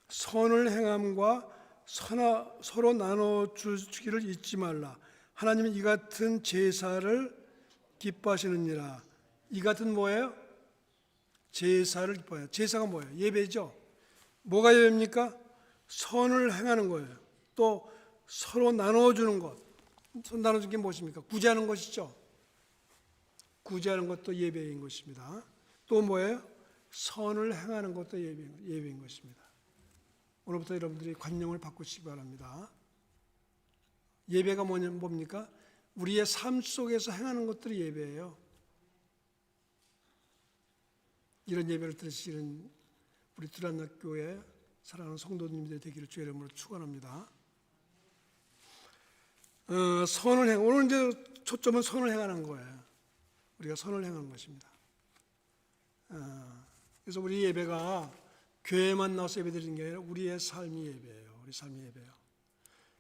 선을 행함과 서로 나눠주기를 잊지 말라. 하나님은 이 같은 제사를 기뻐하시느니라. 이 같은 뭐예요? 제사를 기뻐해요. 제사가 뭐예요? 예배죠. 뭐가 예배입니까? 선을 행하는 거예요. 또 서로 나눠주는 것. 손 나눠주는 게 무엇입니까? 구제하는 것이죠. 구제하는 것도 예배인 것입니다. 또 뭐예요? 선을 행하는 것도 예배인 것입니다. 오늘부터 여러분들이 관념을 바꾸시기 바랍니다. 예배가 뭡니까? 우리의 삶 속에서 행하는 것들이 예배예요. 이런 예배를 들으시는 우리 두란노교회 사랑하는 성도님들이 되기를 주의 이름으로 축원합니다. 오늘 이제 초점은 선을 행하는 거예요. 우리가 선을 행하는 것입니다. 그래서 우리 예배가 교회만 나와서 예배드리는 게 아니라 우리의 삶이 예배예요. 우리 삶이 예배예요.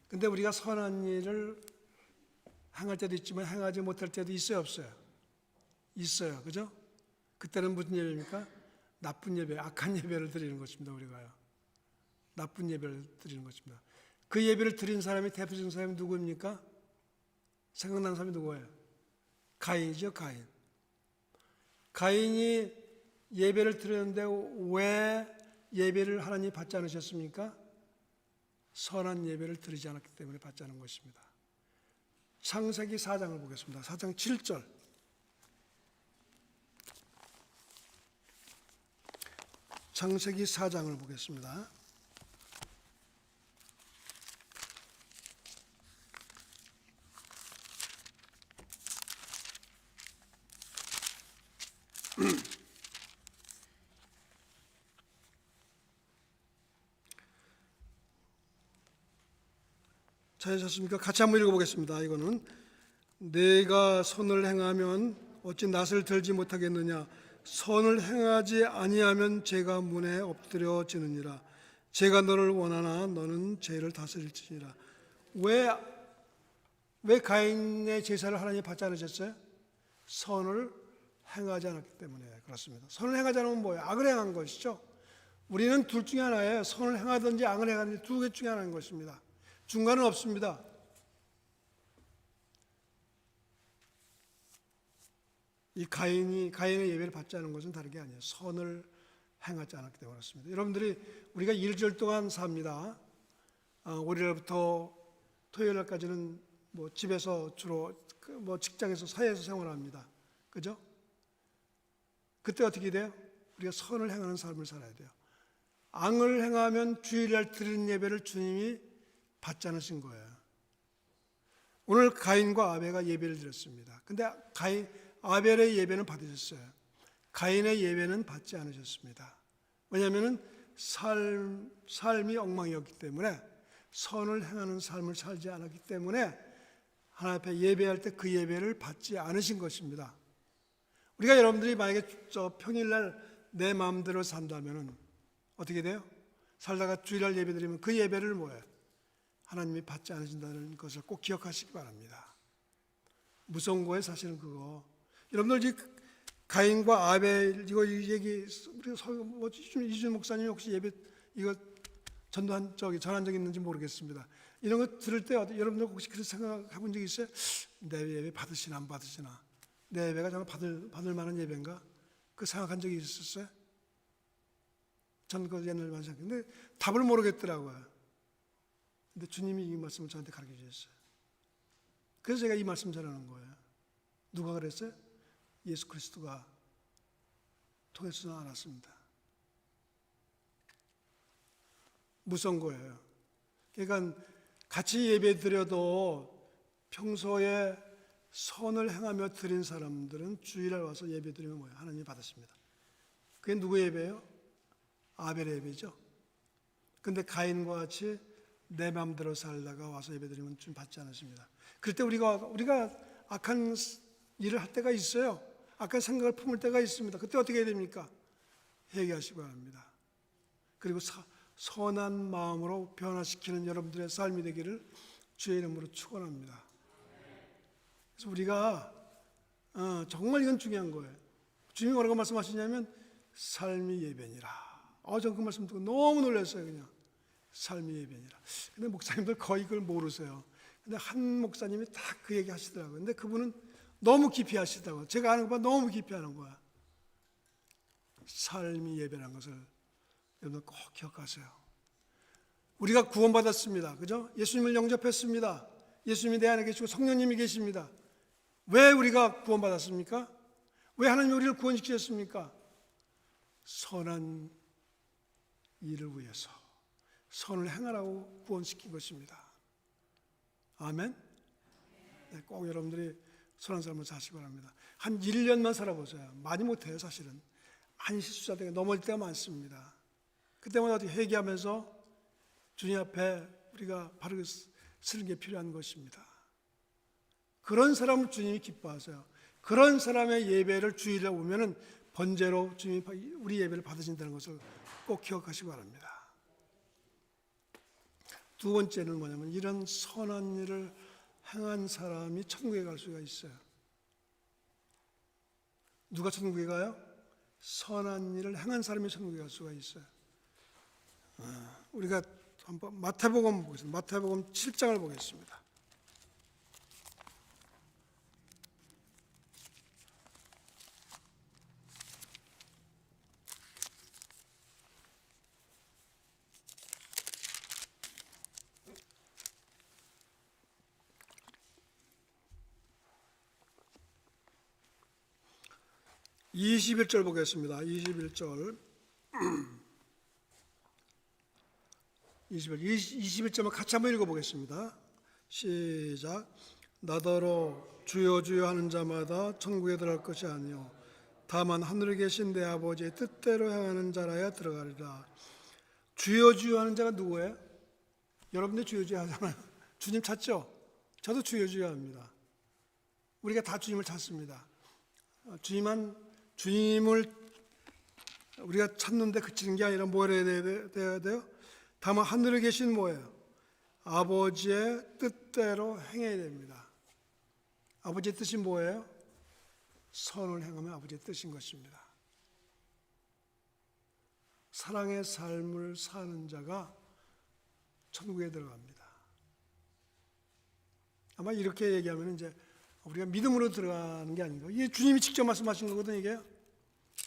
근데 우리가 선한 일을 행할 때도 있지만 행하지 못할 때도 있어요, 없어요? 있어요. 그죠? 그때는 무슨 예배입니까? 나쁜 예배, 악한 예배를 드리는 것입니다. 우리가요. 나쁜 예배를 드리는 것입니다. 그 예배를 드린 사람이, 대표적인 사람이 누구입니까? 생각나는 사람이 누구예요? 가인이죠, 가인. 가인이 예배를 드렸는데 왜 예배를 하나님이 받지 않으셨습니까? 선한 예배를 드리지 않았기 때문에 받지 않은 것입니다. 창세기 4장을 보겠습니다. 4장 7절. 창세기 4장을 보겠습니다. 찾으셨습니까? 같이 한번 읽어보겠습니다. 이거는 내가 선을 행하면 어찌 낯을 들지 못하겠느냐. 선을 행하지 아니하면 죄가 문에 엎드려지느니라. 죄가 너를 원하나 너는 죄를 다스릴지니라. 왜 가인의 제사를 하나님이 받지 않으셨어요? 선을 행하지 않았기 때문에 그렇습니다. 선을 행하지 않으면 뭐예요? 악을 행한 것이죠. 우리는 둘 중에 하나예요. 선을 행하든지 악을 행하든지 두 개 중에 하나인 것입니다. 중간은 없습니다. 이 가인의 예배를 받지 않은 것은 다른 게 아니에요. 선을 행하지 않았기 때문에 그렇습니다. 여러분들이 우리가 일주일 동안 삽니다. 월요일부터 토요일까지는 뭐 집에서 주로 뭐 직장에서 사회에서 생활합니다. 그죠? 그때 어떻게 돼요? 우리가 선을 행하는 삶을 살아야 돼요. 악을 행하면 주일날 드리는 예배를 주님이 받지 않으신 거예요. 오늘 가인과 아벨가 예배를 드렸습니다. 근데 아벨의 예배는 받으셨어요. 가인의 예배는 받지 않으셨습니다. 왜냐하면 삶이 엉망이었기 때문에, 선을 행하는 삶을 살지 않았기 때문에 하나님 앞에 예배할 때 그 예배를 받지 않으신 것입니다. 우리가 여러분들이 만약에 평일날 내 마음대로 산다면 어떻게 돼요? 살다가 주일날 예배 드리면 그 예배를 뭐예요? 하나님이 받지 않으신다는 것을 꼭 기억하시기 바랍니다. 무서운 거예요, 사실은 그거. 여러분들 가인과 아벨 이거 얘기 우리 이준 목사님 혹시 예배 이거 전한 적 있는지 모르겠습니다. 이런 거 들을 때 여러분들 혹시 그런 생각해 본 적 있어요? 내 예배 받으시나 안 받으시나? 내 예배가 정말 받을 만한 예배인가? 그 생각한 적이 있었어요? 전 그 옛날만 생각했는데 답을 모르겠더라고요. 근데 주님이 이 말씀을 저한테 가르쳐 주셨어요. 그래서 제가 이 말씀 전하는 거예요. 누가 그랬어요? 예수 그리스도가 통해서 알았습니다. 무서운 거예요. 그러니까 같이 예배 드려도 평소에 선을 행하며 드린 사람들은 주일날 와서 예배 드리면 뭐예요? 하나님이 받으십니다. 그게 누구 예배예요? 아벨의 예배죠. 근데 가인과 같이 내 마음대로 살다가 와서 예배 드리면 좀 받지 않으십니다. 그럴 때 우리가 악한 일을 할 때가 있어요. 악한 생각을 품을 때가 있습니다. 그때 어떻게 해야 됩니까? 회개하시기 바랍니다. 그리고 선한 마음으로 변화시키는 여러분들의 삶이 되기를 주의 이름으로 축원합니다. 그래서 우리가 정말 이건 중요한 거예요. 주님이 뭐라고 말씀하시냐면 삶이 예배니라. 전 그 말씀 듣고 너무 놀랐어요. 그냥 삶이 예배니라. 근데 목사님들 거의 그걸 모르세요. 근데 한 목사님이 딱 그 얘기 하시더라고요. 근데 그분은 너무 깊이 하시더라고요. 제가 아는 것보다 너무 깊이 하는 거야. 삶이 예배라는 것을 여러분 꼭 기억하세요. 우리가 구원받았습니다. 그죠? 예수님을 영접했습니다. 예수님이 내 안에 계시고 성령님이 계십니다. 왜 우리가 구원받았습니까? 왜 하나님이 우리를 구원시키셨습니까? 선한 일을 위해서 선을 행하라고 구원시킨 것입니다. 아멘? 네, 꼭 여러분들이 선한 삶을 사시기 바랍니다. 한 1년만 살아보세요. 많이 못해요 사실은. 많이 실수자들이 넘어질 때가 많습니다. 그때마다 어떻게 회개하면서 주님 앞에 우리가 바르게 쓰는 게 필요한 것입니다. 그런 사람을 주님이 기뻐하세요. 그런 사람의 예배를 주일에 오면은 번제로 주님이 우리 예배를 받으신다는 것을 꼭 기억하시기 바랍니다. 두 번째는 뭐냐면 이런 선한 일을 행한 사람이 천국에 갈 수가 있어요. 누가 천국에 가요? 선한 일을 행한 사람이 천국에 갈 수가 있어요. 우리가 한번 마태복음 보겠습니다. 마태복음 7장을 보겠습니다. (21절) 보겠습니다. 21절 21절만 같이 한번 읽어보겠습니다. 시작. 나더러 주여 주여 하는 자마다 천국에 들어갈 것이 아니요 다만 하늘에 계신 내 아버지의 뜻대로 행하는 자라야 들어가리라. 주여 주여 하는 자가 누구예요? 여러분들 주여 주여 하잖아요. 주님 찾죠? 저도 주여 주여 합니다. 우리가 다 주님을 찾습니다. 주님을 우리가 찾는데 그치는 게 아니라 뭐 해야 돼요? 다만 하늘에 계신 뭐예요? 아버지의 뜻대로 행해야 됩니다. 아버지의 뜻이 뭐예요? 선을 행하면 아버지의 뜻인 것입니다. 사랑의 삶을 사는 자가 천국에 들어갑니다. 아마 이렇게 얘기하면 이제 우리가 믿음으로 들어가는 게 아니고 이게 주님이 직접 말씀하신 거거든요. 이게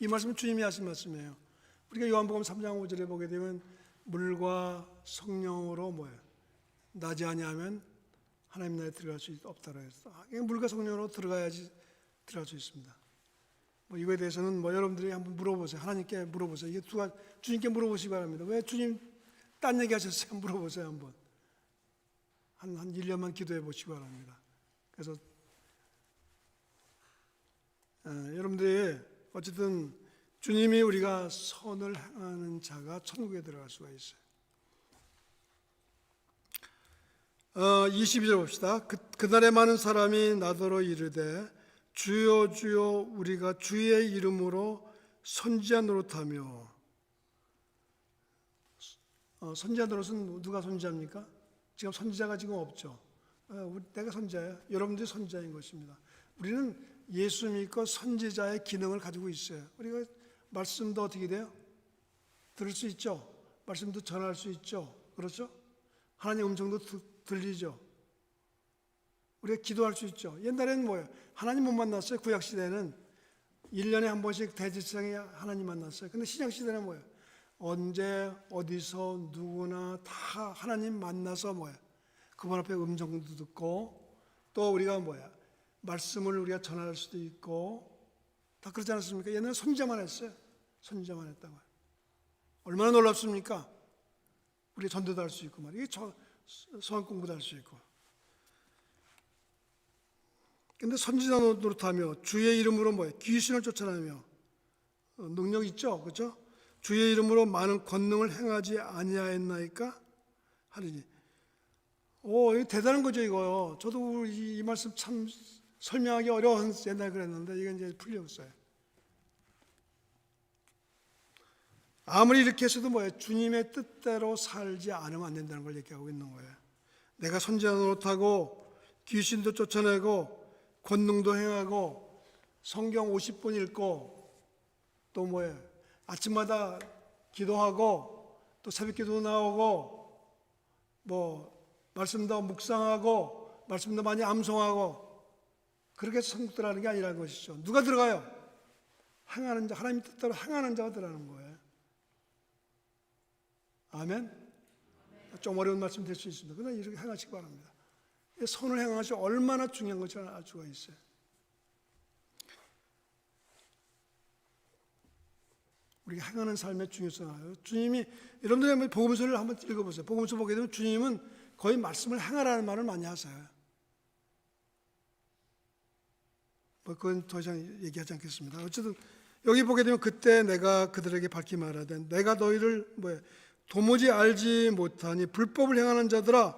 이 말씀은 주님이 하신 말씀이에요. 우리가 요한복음 3장 5절에 보게 되면 물과 성령으로 뭐예요? 나지 아니하면 하나님 나라에 들어갈 수 없다고 했어. 물과 성령으로 들어가야지 들어갈 수 있습니다. 이거에 대해서는 여러분들이 한번 물어보세요. 하나님께 물어보세요. 이게 주님께 물어보시기 바랍니다. 왜 주님 딴 얘기 하셨어요? 물어보세요 한번. 한 1년만 기도해 보시기 바랍니다. 그래서 여러분들이 어쨌든 주님이 우리가 선을 행하는 자가 천국에 들어갈 수가 있어요. 22절 봅시다. 그날에 많은 사람이 나더러 이르되 주여 주여 우리가 주의 이름으로 선지자 노릇하며. 선지자 노릇은 누가 선지자입니까? 지금 선지자가 지금 없죠. 내가 선지자예요. 여러분들이 선지자인 것입니다. 우리는 예수 믿고 선지자의 기능을 가지고 있어요. 우리가 말씀도 어떻게 돼요? 들을 수 있죠. 말씀도 전할 수 있죠. 그렇죠? 하나님의 음성도 들리죠. 우리가 기도할 수 있죠. 옛날에는 뭐예요? 하나님 못 만났어요. 구약시대는 1년에 한 번씩 대제사장이 하나님 만났어요. 근데 신약시대는 뭐예요? 언제 어디서 누구나 다 하나님 만나서 뭐예요? 그분 앞에 음성도 듣고 또 우리가 뭐야? 말씀을 우리가 전할 수도 있고 다 그렇지 않았습니까? 옛날에 선지자만 했어요. 선지자만 했다고요. 얼마나 놀랍습니까? 우리가 전도도 할 수 있고 말이에요. 성경 공부도 할 수 있고. 근데 선지자 노릇하며 주의 이름으로 뭐예요? 귀신을 쫓아내며 능력 있죠, 그렇죠? 주의 이름으로 많은 권능을 행하지 아니하였나이까 하느니. 이거 대단한 거죠, 이거요. 저도 이 말씀 참 설명하기 어려운 옛날에 그랬는데 이게 이제 풀렸어요. 아무리 이렇게 해서도 뭐예요? 주님의 뜻대로 살지 않으면 안 된다는 걸 얘기하고 있는 거예요. 내가 선지자 노릇하고 귀신도 쫓아내고 권능도 행하고 성경 50분 읽고 또 뭐예요? 아침마다 기도하고 또 새벽기도 나오고 뭐 말씀도 묵상하고 말씀도 많이 암송하고 그렇게 해서 천국 들어가는 게 아니라는 것이죠. 누가 들어가요? 행하는 자, 하나님 뜻대로 행하는 자가 들어가는 거예요. 아멘? 좀 어려운 말씀 될 수 있습니다. 그러나 이렇게 행하시기 바랍니다. 선을 행하는 것이 얼마나 중요한 것인지 알 수가 있어요. 우리가 행하는 삶의 중요성을 알아요. 주님이, 여러분들이 한번 복음서를 한번 읽어보세요. 복음서 보게 되면 주님은 거의 말씀을 행하라는 말을 많이 하세요. 뭐 그건 더 이상 얘기하지 않겠습니다. 어쨌든 여기 보게 되면 그때 내가 그들에게 밝히 말하되 내가 너희를 도무지 알지 못하니 불법을 행하는 자들아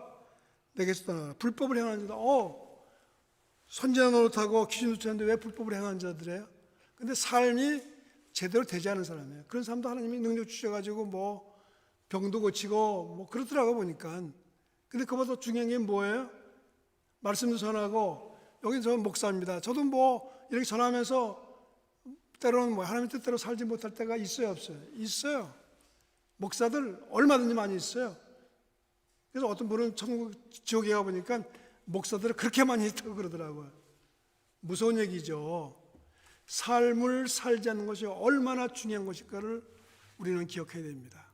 내게서 떠나라. 불법을 행하는 자들, 선지자 노릇하고 귀신도 쫓는데 왜 불법을 행하는 자들이에요? 근데 삶이 제대로 되지 않은 사람이에요. 그런 사람도 하나님이 능력 주셔가지고 뭐 병도 고치고 뭐 그렇더라고 보니까. 근데 그보다 더 중요한 게 뭐예요? 말씀도 전하고, 여기 저 목사입니다. 저도 뭐 이렇게 전하면서 때로는 뭐 하나님 뜻대로 살지 못할 때가 있어요, 없어요? 있어요. 목사들 얼마든지 많이 있어요. 그래서 어떤 분은 천국 지옥에 가보니까 목사들을 그렇게 많이 있다고 그러더라고요. 무서운 얘기죠. 삶을 살지 않는 것이 얼마나 중요한 것일까를 우리는 기억해야 됩니다.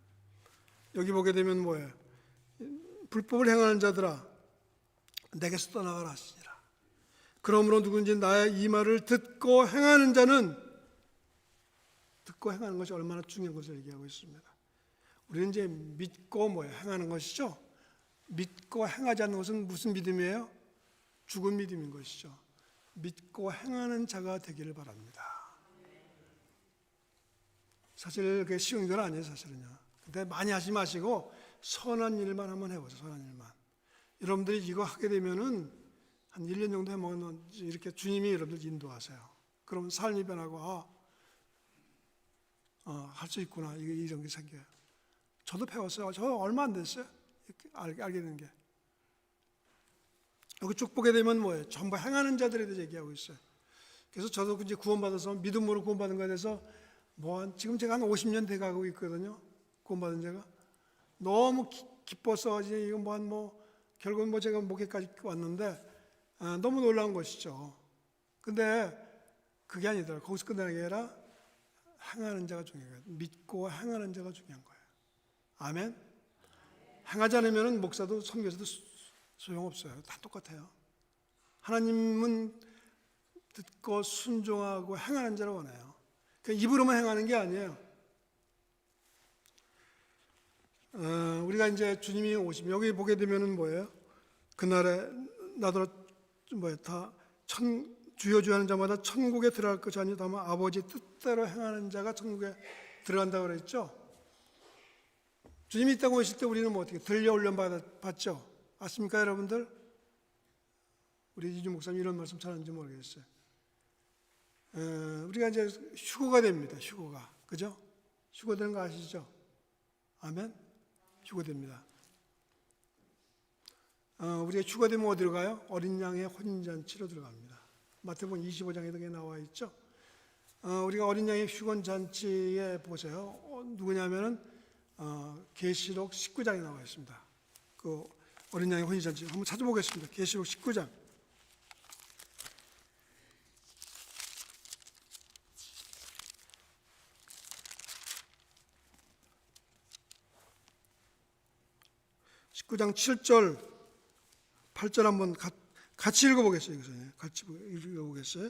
여기 보게 되면 뭐예요? 불법을 행하는 자들아 내게서 떠나가라 하시니라. 그러므로 누군지 나의 이 말을 듣고 행하는 자는, 듣고 행하는 것이 얼마나 중요한 것을 얘기하고 있습니다. 우리는 이제 믿고 행하는 것이죠. 믿고 행하지 않는 것은 무슨 믿음이에요? 죽은 믿음인 것이죠. 믿고 행하는 자가 되기를 바랍니다. 사실 그게 쉬운 건 아니에요, 사실은요. 근데 많이 하지 마시고 선한 일만 한번 해보세요. 선한 일만. 여러분들이 이거 하게 되면은 한 1년 정도 해먹으면 이렇게 주님이 여러분들 인도하세요. 그러면 삶이 변하고 할 수 있구나, 이런 게 생겨요. 저도 배웠어요. 저 얼마 안 됐어요. 알게 된 게. 여기 쭉 보게 되면 뭐예요? 전부 행하는 자들에 대해서 얘기하고 있어요. 그래서 저도 이제 구원받아서 믿음으로 구원받은 거에 대해서 지금 제가 한 50년 돼 가고 있거든요. 구원받은 제가 너무 기뻐서 이제 이거 결국은 제가 목회까지 왔는데 너무 놀라운 것이죠. 근데 그게 아니더라. 거기서 끝나는 게 아니라 행하는 자가 중요해요. 믿고 행하는 자가 중요한 거예요. 아멘. 행하지 않으면 목사도 선교사도 소용없어요. 다 똑같아요. 하나님은 듣고 순종하고 행하는 자를 원해요. 그러니까 입으로만 행하는 게 아니에요. 우리가 이제 주님이 오시면 여기 보게 되면은 뭐예요? 그날에 나더러 다 주여 주여 하는 자마다 천국에 들어갈 것이 아니요 다만 아버지 뜻대로 행하는 자가 천국에 들어간다고 그랬죠. 주님이 이 땅에 오실 때 우리는 어떻게 들려 훈련 받죠? 아십니까 여러분들? 우리 이주 목사님 이런 말씀 잘하는지 모르겠어요. 우리가 이제 휴거가 됩니다. 휴거가. 그죠? 휴거되는 거 아시죠? 아멘? 휴거됩니다. 우리가 휴거되면 어디로 가요? 어린 양의 혼인잔치로 들어갑니다. 마태복음 25장에 그게 나와 있죠. 우리가 어린 양의 휴건잔치에 보세요. 누구냐면은 계시록 19장에 나와 있습니다. 그 어린 양의 혼인잔치 한번 찾아보겠습니다. 계시록 19장. (19장) 7절 8절 한번 같이 읽어보겠어요. 같이 읽어보겠어요.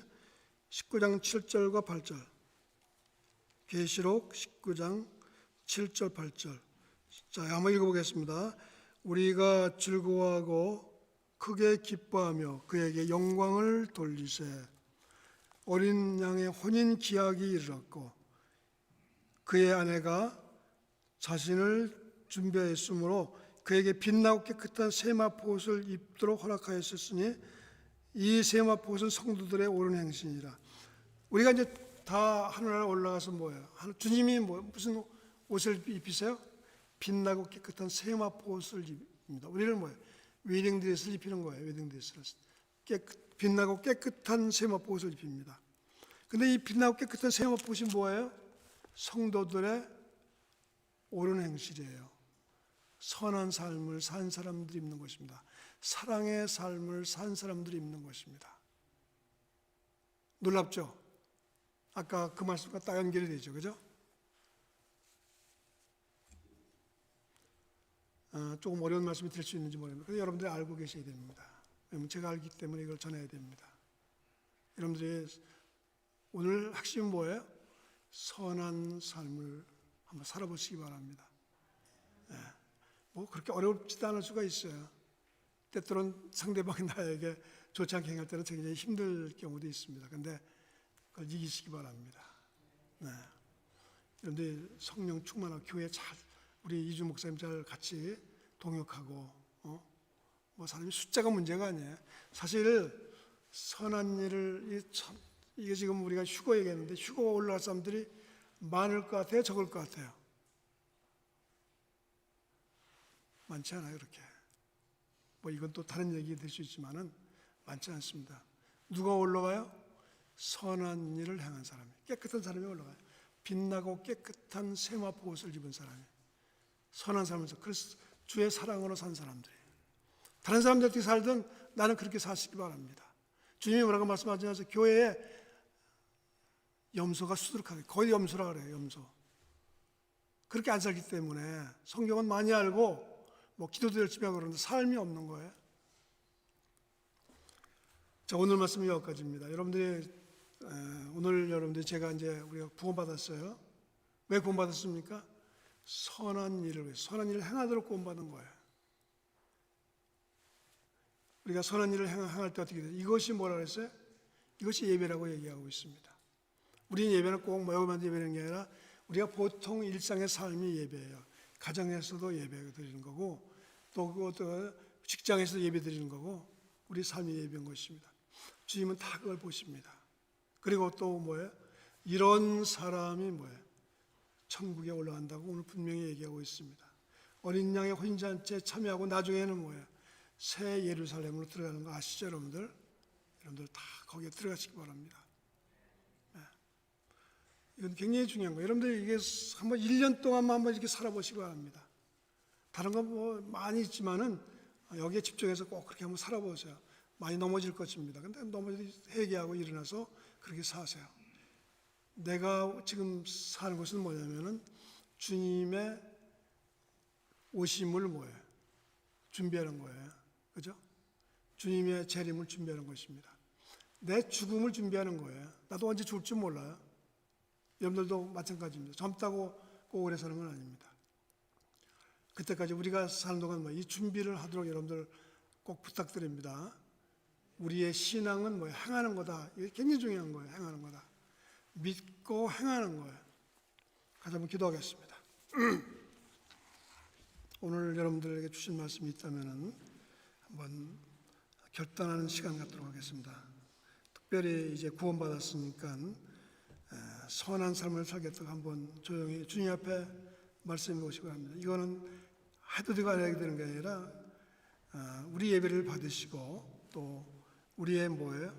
19장 7절과 8절. 계시록 19장 7절 8절. 자, 한번 읽어보겠습니다. 우리가 즐거워하고 크게 기뻐하며 그에게 영광을 돌리세. 어린 양의 혼인 기약이 이르렀고 그의 아내가 자신을 준비하였으므로 그에게 빛나고 깨끗한 세마포옷을 입도록 허락하였으니 이 세마포옷은 성도들의 옳은 행실이라. 우리가 이제 다 하늘나라 올라가서 뭐예요? 주님이 무슨 옷을 입히세요? 빛나고 깨끗한 세마포 옷을 입습니다. 우리는 뭐예요? 웨딩 드레스를 입히는 거예요. 웨딩 드레스를. 빛나고 깨끗한 세마포 옷을 입힙니다. 근데 이 빛나고 깨끗한 세마포 옷이 뭐예요? 성도들의 옳은 행실이에요. 선한 삶을 산 사람들이 입는 것입니다. 사랑의 삶을 산 사람들이 입는 것입니다. 놀랍죠? 아까 그 말씀과 딱 연결이 되죠. 그죠? 조금 어려운 말씀이 될 수 있는지 모르겠는데 근데 여러분들이 알고 계셔야 됩니다. 왜냐하면 제가 알기 때문에 이걸 전해야 됩니다. 여러분들이 오늘 핵심은 뭐예요? 선한 삶을 한번 살아보시기 바랍니다. 뭐 그렇게 어렵지도 않을 수가 있어요. 때때로는 상대방이 나에게 좋지 않게 행할 때는 굉장히 힘들 경우도 있습니다. 그런데 그걸 이기시기 바랍니다. 여러분들 성령 충만하고 교회 잘 우리 이주 목사님 잘 같이 동역하고 뭐 사람이 숫자가 문제가 아니에요. 사실 선한 일을 이게 지금 우리가 휴거 얘기했는데 휴거 올라갈 사람들이 많을 것 같아요, 적을 것 같아요? 많지 않아요, 그렇게. 뭐 이건 또 다른 얘기 될 수 있지만은 많지 않습니다. 누가 올라가요? 선한 일을 행한 사람이, 깨끗한 사람이 올라가요. 빛나고 깨끗한 세마포 옷을 입은 사람이, 선한 삶에서 그래서 주의 사랑으로 산 사람들이. 다른 사람들 어떻게 살든 나는 그렇게 사시기 바랍니다. 주님이 뭐라고 말씀하지 않아서 교회에 염소가 수두룩하게, 거의 염소라 그래요, 염소. 그렇게 안 살기 때문에 성경은 많이 알고 뭐 기도도 열심히 하고 그러는데 삶이 없는 거예요. 자, 오늘 말씀은 여기까지입니다. 여러분들이 오늘 여러분들이 제가 이제 우리가 구원받았어요. 왜 구원받았습니까? 선한 일을 위해서, 선한 일을 행하도록 구원받은 거예요. 우리가 선한 일을 행할 때 어떻게 돼요? 이것이 뭐라 그랬어요? 이것이 예배라고 얘기하고 있습니다. 우리는 예배는 꼭 모여만 예배하는 게 아니라 우리가 보통 일상의 삶이 예배예요. 가정에서도 예배 드리는 거고 또 직장에서도 예배 드리는 거고 우리 삶이 예배인 것입니다. 주님은 다 그걸 보십니다. 그리고 또 뭐예요? 이런 사람이 뭐예요? 천국에 올라간다고 오늘 분명히 얘기하고 있습니다. 어린 양의 혼인잔치에 참여하고 나중에는 뭐예요? 새 예루살렘으로 들어가는 거 아시죠, 여러분들? 여러분들 다 거기에 들어가시기 바랍니다. 이건 굉장히 중요한 거예요. 여러분들 이게 한번 1년 동안만 한번 이렇게 살아보시기 바랍니다. 다른 건 뭐 많이 있지만은 여기에 집중해서 꼭 그렇게 한번 살아보세요. 많이 넘어질 것입니다. 근데 넘어지 회개하고 일어나서 그렇게 사세요. 내가 지금 사는 것은 뭐냐면은 주님의 오심을 뭐예요? 준비하는 거예요. 그죠? 주님의 재림을 준비하는 것입니다. 내 죽음을 준비하는 거예요. 나도 언제 죽을지 몰라요. 여러분들도 마찬가지입니다. 젊다고 꼭 오래 사는 건 아닙니다. 그때까지 우리가 사는 동안 이 준비를 하도록 여러분들 꼭 부탁드립니다. 우리의 신앙은 행하는 거다. 이게 굉장히 중요한 거예요. 행하는 거다. 믿고 행하는 거예요. 같이 한번 기도하겠습니다. 오늘 여러분들에게 주신 말씀이 있다면 한번 결단하는 시간 갖도록 하겠습니다. 특별히 이제 구원받았으니까 선한 삶을 살겠다고 한번 조용히 주님 앞에 말씀해 보시기 바랍니다. 이거는 해도 되고 안 해도 되는 게 아니라 우리 예배를 받으시고 또 우리의 뭐예요?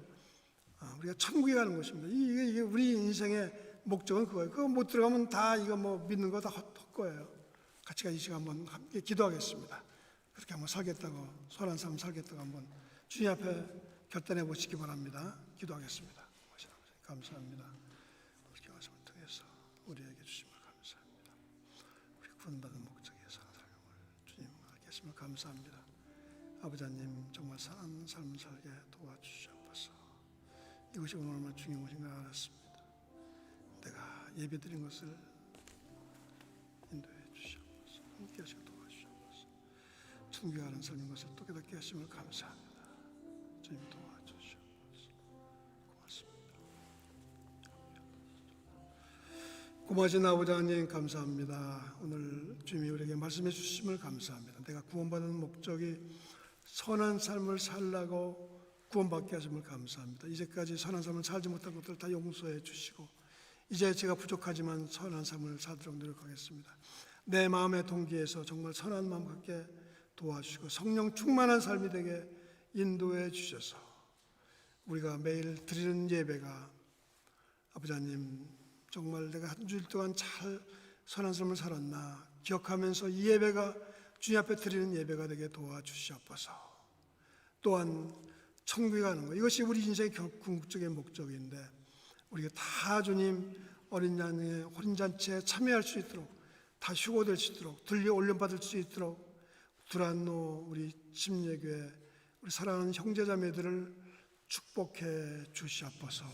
우리가 천국에 가는 것입니다. 이게 우리 인생의 목적은 그거예요. 그거 못 들어가면 다 이거 믿는 거 다 헛거예요. 같이 이 시간 한번 함께 기도하겠습니다. 그렇게 한번 살겠다고, 선한 삶 살겠다고 한번 주님 앞에 결단해 보시기 바랍니다. 기도하겠습니다. 감사합니다. 이렇게 말씀을 통해서 우리에게 주심을 감사합니다. 우리 구원받은 목적에 사는 삶을 주님 알게 하심을 감사합니다. 아버지 하나님 정말 선한 삶을 살게 도와주시옵소서. 이것이 오늘만 중요한 것인 걸 알았습니다. 내가 예배드린 것을 인도해 주시옵소서. 함께 하시고 도와주시옵소서. 순교하는 삶인 것을 또 깨닫게 하심을 감사합니다. 주님 도와주시옵소서. 고맙습니다. 고마우신 아버지 하나님 감사합니다. 오늘 주님이 우리에게 말씀해 주심을 감사합니다. 내가 구원받은 목적이 선한 삶을 살라고 구원받게 하심을 감사합니다. 이제까지 선한 삶을 살지 못한 것들 다 용서해 주시고 이제 제가 부족하지만 선한 삶을 살도록 노력하겠습니다. 내 마음의 동기에서 정말 선한 마음 갖게 도와주시고 성령 충만한 삶이 되게 인도해 주셔서 우리가 매일 드리는 예배가 아버지 하나님 정말 내가 한 주일 동안 잘 선한 삶을 살았나 기억하면서 이 예배가 주님 앞에 드리는 예배가 되게 도와주시옵소서. 또한 천국에 가는 것, 이것이 우리 인생의 궁극적인 목적인데 우리가 다 주님 어린 양의 혼인잔치에 참여할 수 있도록, 다 휴고될 수 있도록, 들려 올려받을 수 있도록 두란노 우리 침례교회 우리 사랑하는 형제자매들을 축복해 주시옵소서.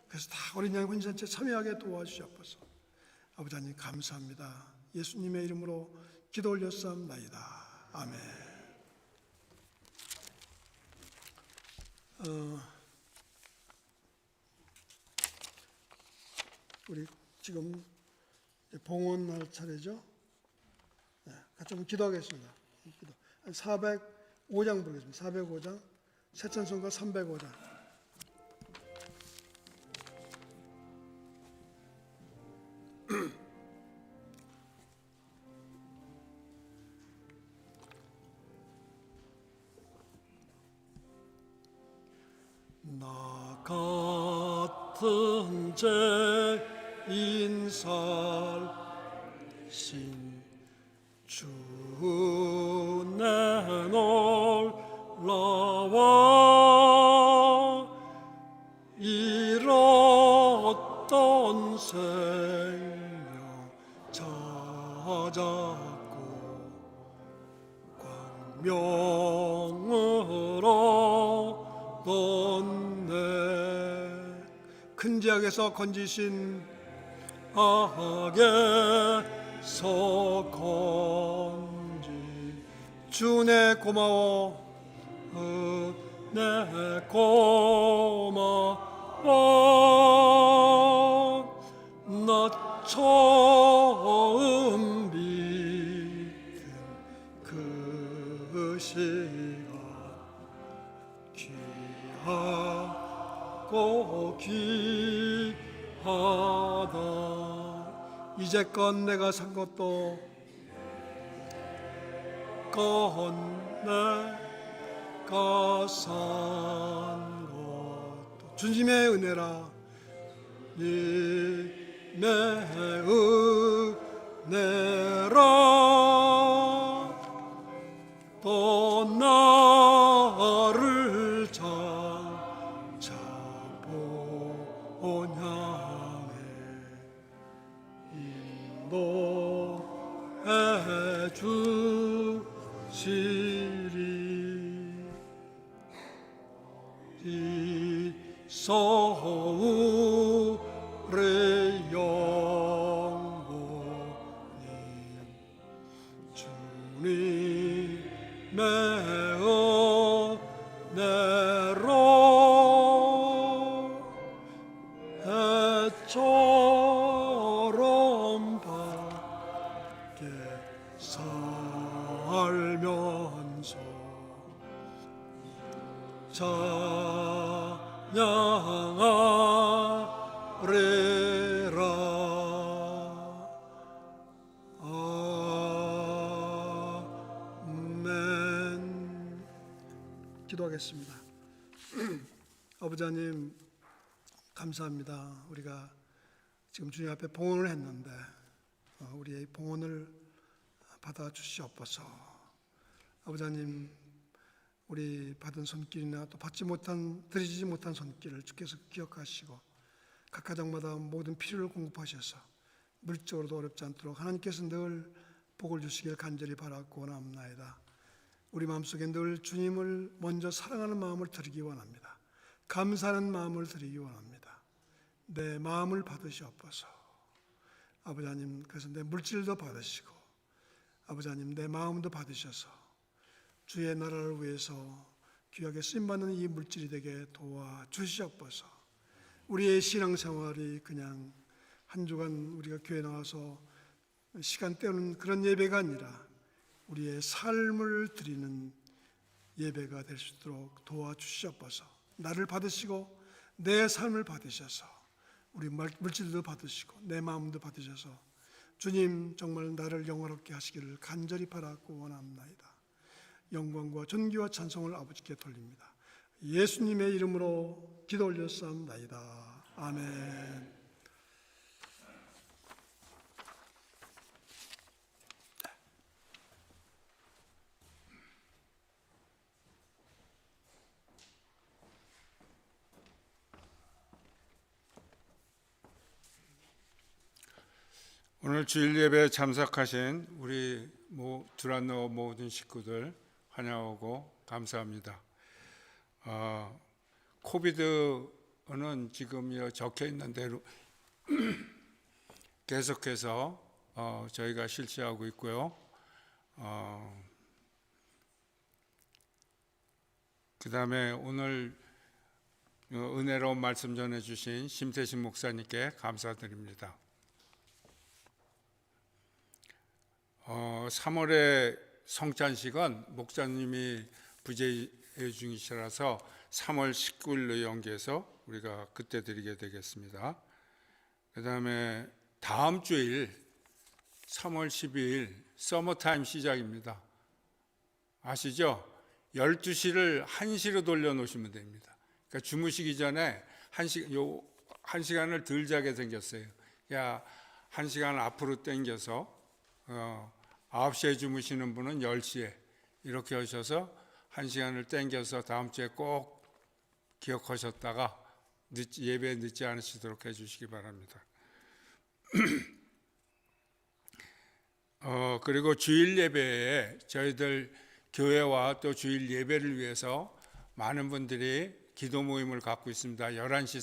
그래서 다 어린 양의 혼인잔치에 참여하게 도와주시옵소서. 아버지 하나님 감사합니다. 예수님의 이름으로 기도 올렸사옵나이다. 아멘. 우리 지금 봉헌할 차례죠. 네, 같이 한번 기도하겠습니다. 기도. 405장 부르겠습니다. 405장 새찬송가 305장. 나 같은 죄인 살신 주 내 놀라와 잃었던 생명 찾았고 광명으로 떴네. 큰 죄악에서 건지신 악에서 건지 주 내 고마워. 내 고마워. 나 처음 믿은 그 시간 귀하고 귀하다. 이제껏 내가 산 것도 내가 산 것도 주님의 은혜라. 내 은혜라. 또 나를 찾아본 향해 인도해 주시리. 이 서울의 영원히 주님의 은혜로 해처럼 밝게 살면서 찬양하리라. 아멘. 기도하겠습니다. 아버지 하나님 감사합니다. 우리가 지금 주님 앞에 봉헌을 했는데 우리의 봉헌을 받아 주시옵소서. 아버지 하나님 우리 받은 손길이나 또 드리지 못한 손길을 주께서 기억하시고 각 가정마다 모든 필요를 공급하셔서 물질적으로도 어렵지 않도록 하나님께서 늘 복을 주시길 간절히 바라고 원합니다. 우리 마음속에 늘 주님을 먼저 사랑하는 마음을 드리기 원합니다. 감사하는 마음을 드리기 원합니다. 내 마음을 받으시옵소서. 아버지 하나님, 그래서 내 물질도 받으시고 아버지 하나님 내 마음도 받으셔서 주의 나라를 위해서 귀하게 쓰임받는 이 물질이 되게 도와주시옵소서. 우리의 신앙생활이 그냥 한 주간 우리가 교회 나와서 시간 때우는 그런 예배가 아니라 우리의 삶을 드리는 예배가 될 수 있도록 도와주시옵소서. 나를 받으시고 내 삶을 받으셔서 우리 물질도 받으시고 내 마음도 받으셔서 주님 정말 나를 영화롭게 하시기를 간절히 바라고 원합니다. 영광과 존귀와 찬송을 아버지께 돌립니다. 예수님의 이름으로 기도 올렸사옵나이다. 아멘. 오늘 주일 예배에 참석하신 우리 두란노 모든 식구들 환영하고 감사합니다. 코비드는 지금 적혀 있는 대로 계속해서 저희가 실시하고 있고요. 그 다음에 오늘 은혜로운 말씀 전해주신 심태신 목사님께 감사드립니다. 3월의 성찬식은 목사님이 부재 중이시라서 3월 19일로 연기해서 우리가 그때 드리게 되겠습니다. 그 다음에 다음 주일 3월 12일 서머타임 시작입니다. 아시죠? 12시를 1시로 돌려놓으시면 됩니다. 그러니까 주무시기 전에 1시간을 덜 자게 생겼어요. 그러니까 1시간 앞으로 당겨서 9시에 주무시는 분은 10시에 이렇게 하셔서 1시간을 당겨서 다음 주에 꼭 기억하셨다가 예배에 늦지 않으시도록 해주시기 바랍니다. 그리고 주일 예배에 저희들 교회와 또 주일 예배를 위해서 많은 분들이 기도 모임을 갖고 있습니다. 11시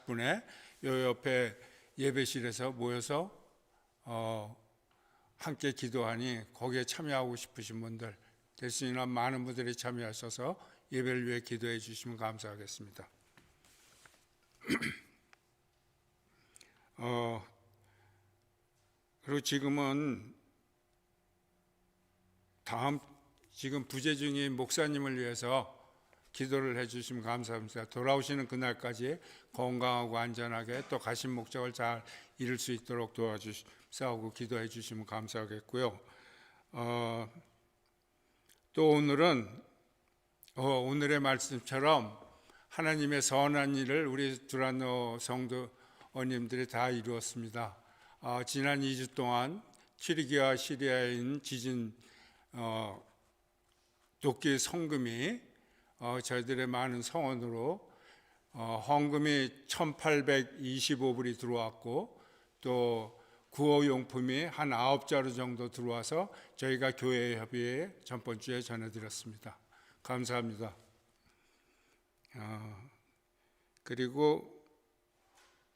40분에 요 옆에 예배실에서 모여서 함께 기도하니 거기에 참여하고 싶으신 분들 될 수 있는 많은 분들이 참여하셔서 예배를 위해 기도해 주시면 감사하겠습니다. 그리고 지금은 지금 부재 중인 목사님을 위해서 기도를 해주시면 감사합니다. 돌아오시는 그날까지 건강하고 안전하게 또 가신 목적을 잘 이룰 수 있도록 도와주시고 기도해 주시면 감사하겠고요. 또 오늘의 말씀처럼 하나님의 선한 일을 우리 두란노 성도님들이 다 이루었습니다. 지난 2주 동안 튀르기와 시리아에 있는 지진 돕기 성금이 저희들의 많은 성원으로 헌금이 1,825불이 들어왔고 또 구호용품이 한 9자루 정도 들어와서 저희가 교회 협의회에 전번 주에 전해드렸습니다. 감사합니다. 그리고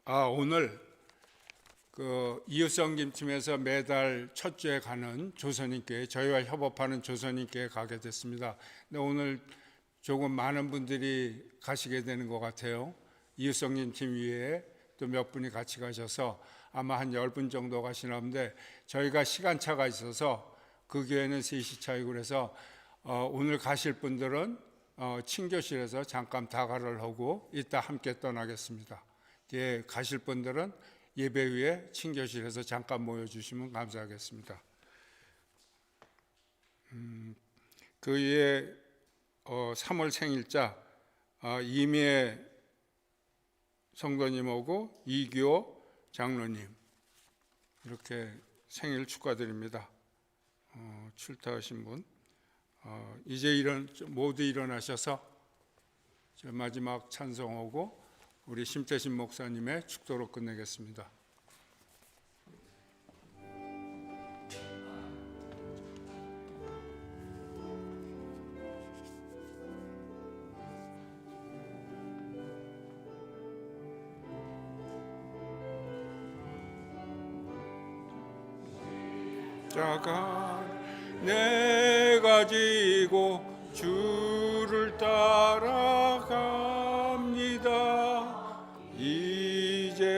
오늘 이웃성김팀에서 매달 첫 주에 가는 조선인교회, 저희와 협업하는 조선인교회에 가게 됐습니다. 근데 오늘 조금 많은 분들이 가시게 되는 것 같아요. 이웃성김팀 위에 또 몇 분이 같이 가셔서 아마 한 10분 정도 가시나 본데 저희가 시간차가 있어서 그 교회는 3시 차이고 그래서 오늘 가실 분들은 친교실에서 잠깐 다가를 하고 이따 함께 떠나겠습니다. 예, 가실 분들은 예배 후에 친교실에서 잠깐 모여주시면 감사하겠습니다. 그 위에 3월 생일자 이미애 성도님하고 이규호 장로님 이렇게 생일 축하드립니다. 출타하신 분 이제 모두 일어나셔서 마지막 찬송하고 우리 심태신 목사님의 축도로 끝내겠습니다. 자가 내가 지고 주를 따라갑니다. 이제부터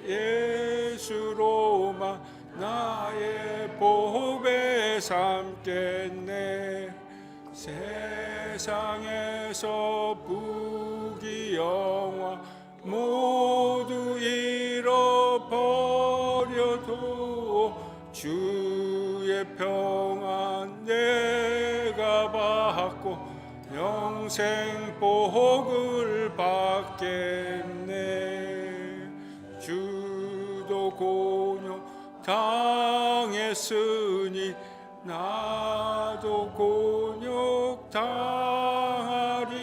예수로만 나의 보배 삼겠네. 세상에서 부귀 영화 모두 주의 평안 내가 받고 영생 복을 받겠네. 주도 곤욕 당했으니 나도 곤욕 당하리.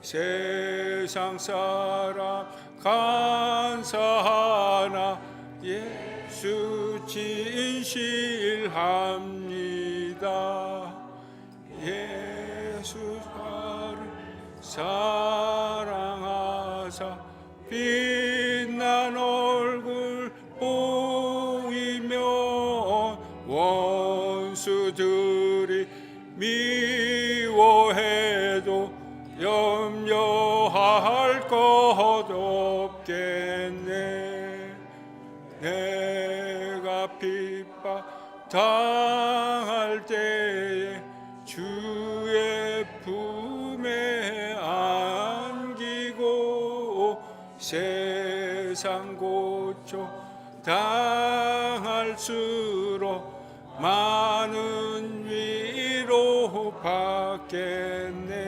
세상 사람 간사하나 예수 진실합니다. 예수 나를 사랑하사 빛난 얼굴 보이면 원수들이 미워해도 염려할 것 없겠네. 내가 핍박 당할 때에 주의 품에 안기고 세상 고초 당할수록 많은 위로 받겠네.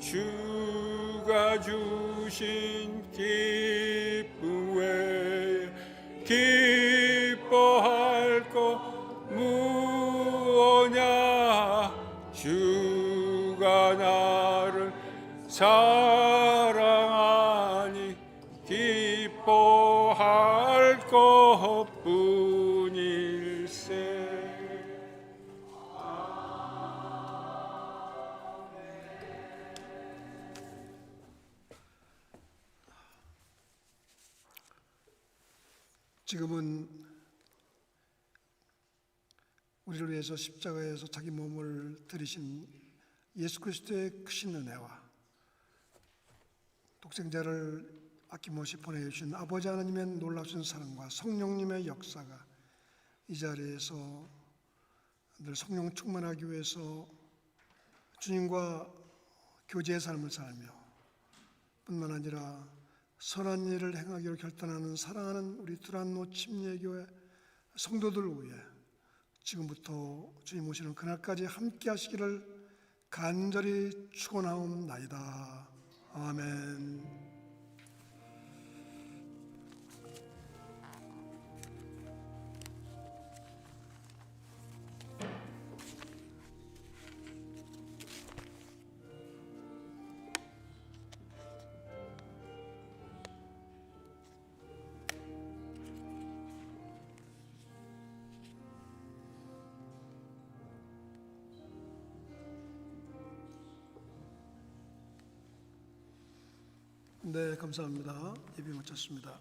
주가 주신 기쁨 외에 기뻐할 것 무엇냐. 주가 나를 사랑하니 기뻐할 것뿐일세. 지금은 우리를 위해서 십자가에서 자기 몸을 들이신 예수 그리스도의 크신 은혜와 독생자를 아낌없이 보내주신 아버지 하나님의 놀랍신 사랑과 성령님의 역사가 이 자리에서 늘 성령 충만하기 위해서 주님과 교제의 삶을 살며 뿐만 아니라 선한 일을 행하기로 결단하는 사랑하는 우리 두란노 침례교회 성도들 위해 지금부터 주님 오시는 그날까지 함께 하시기를 간절히 축원하옵나이다. 아멘. 네, 감사합니다. 예배 마쳤습니다.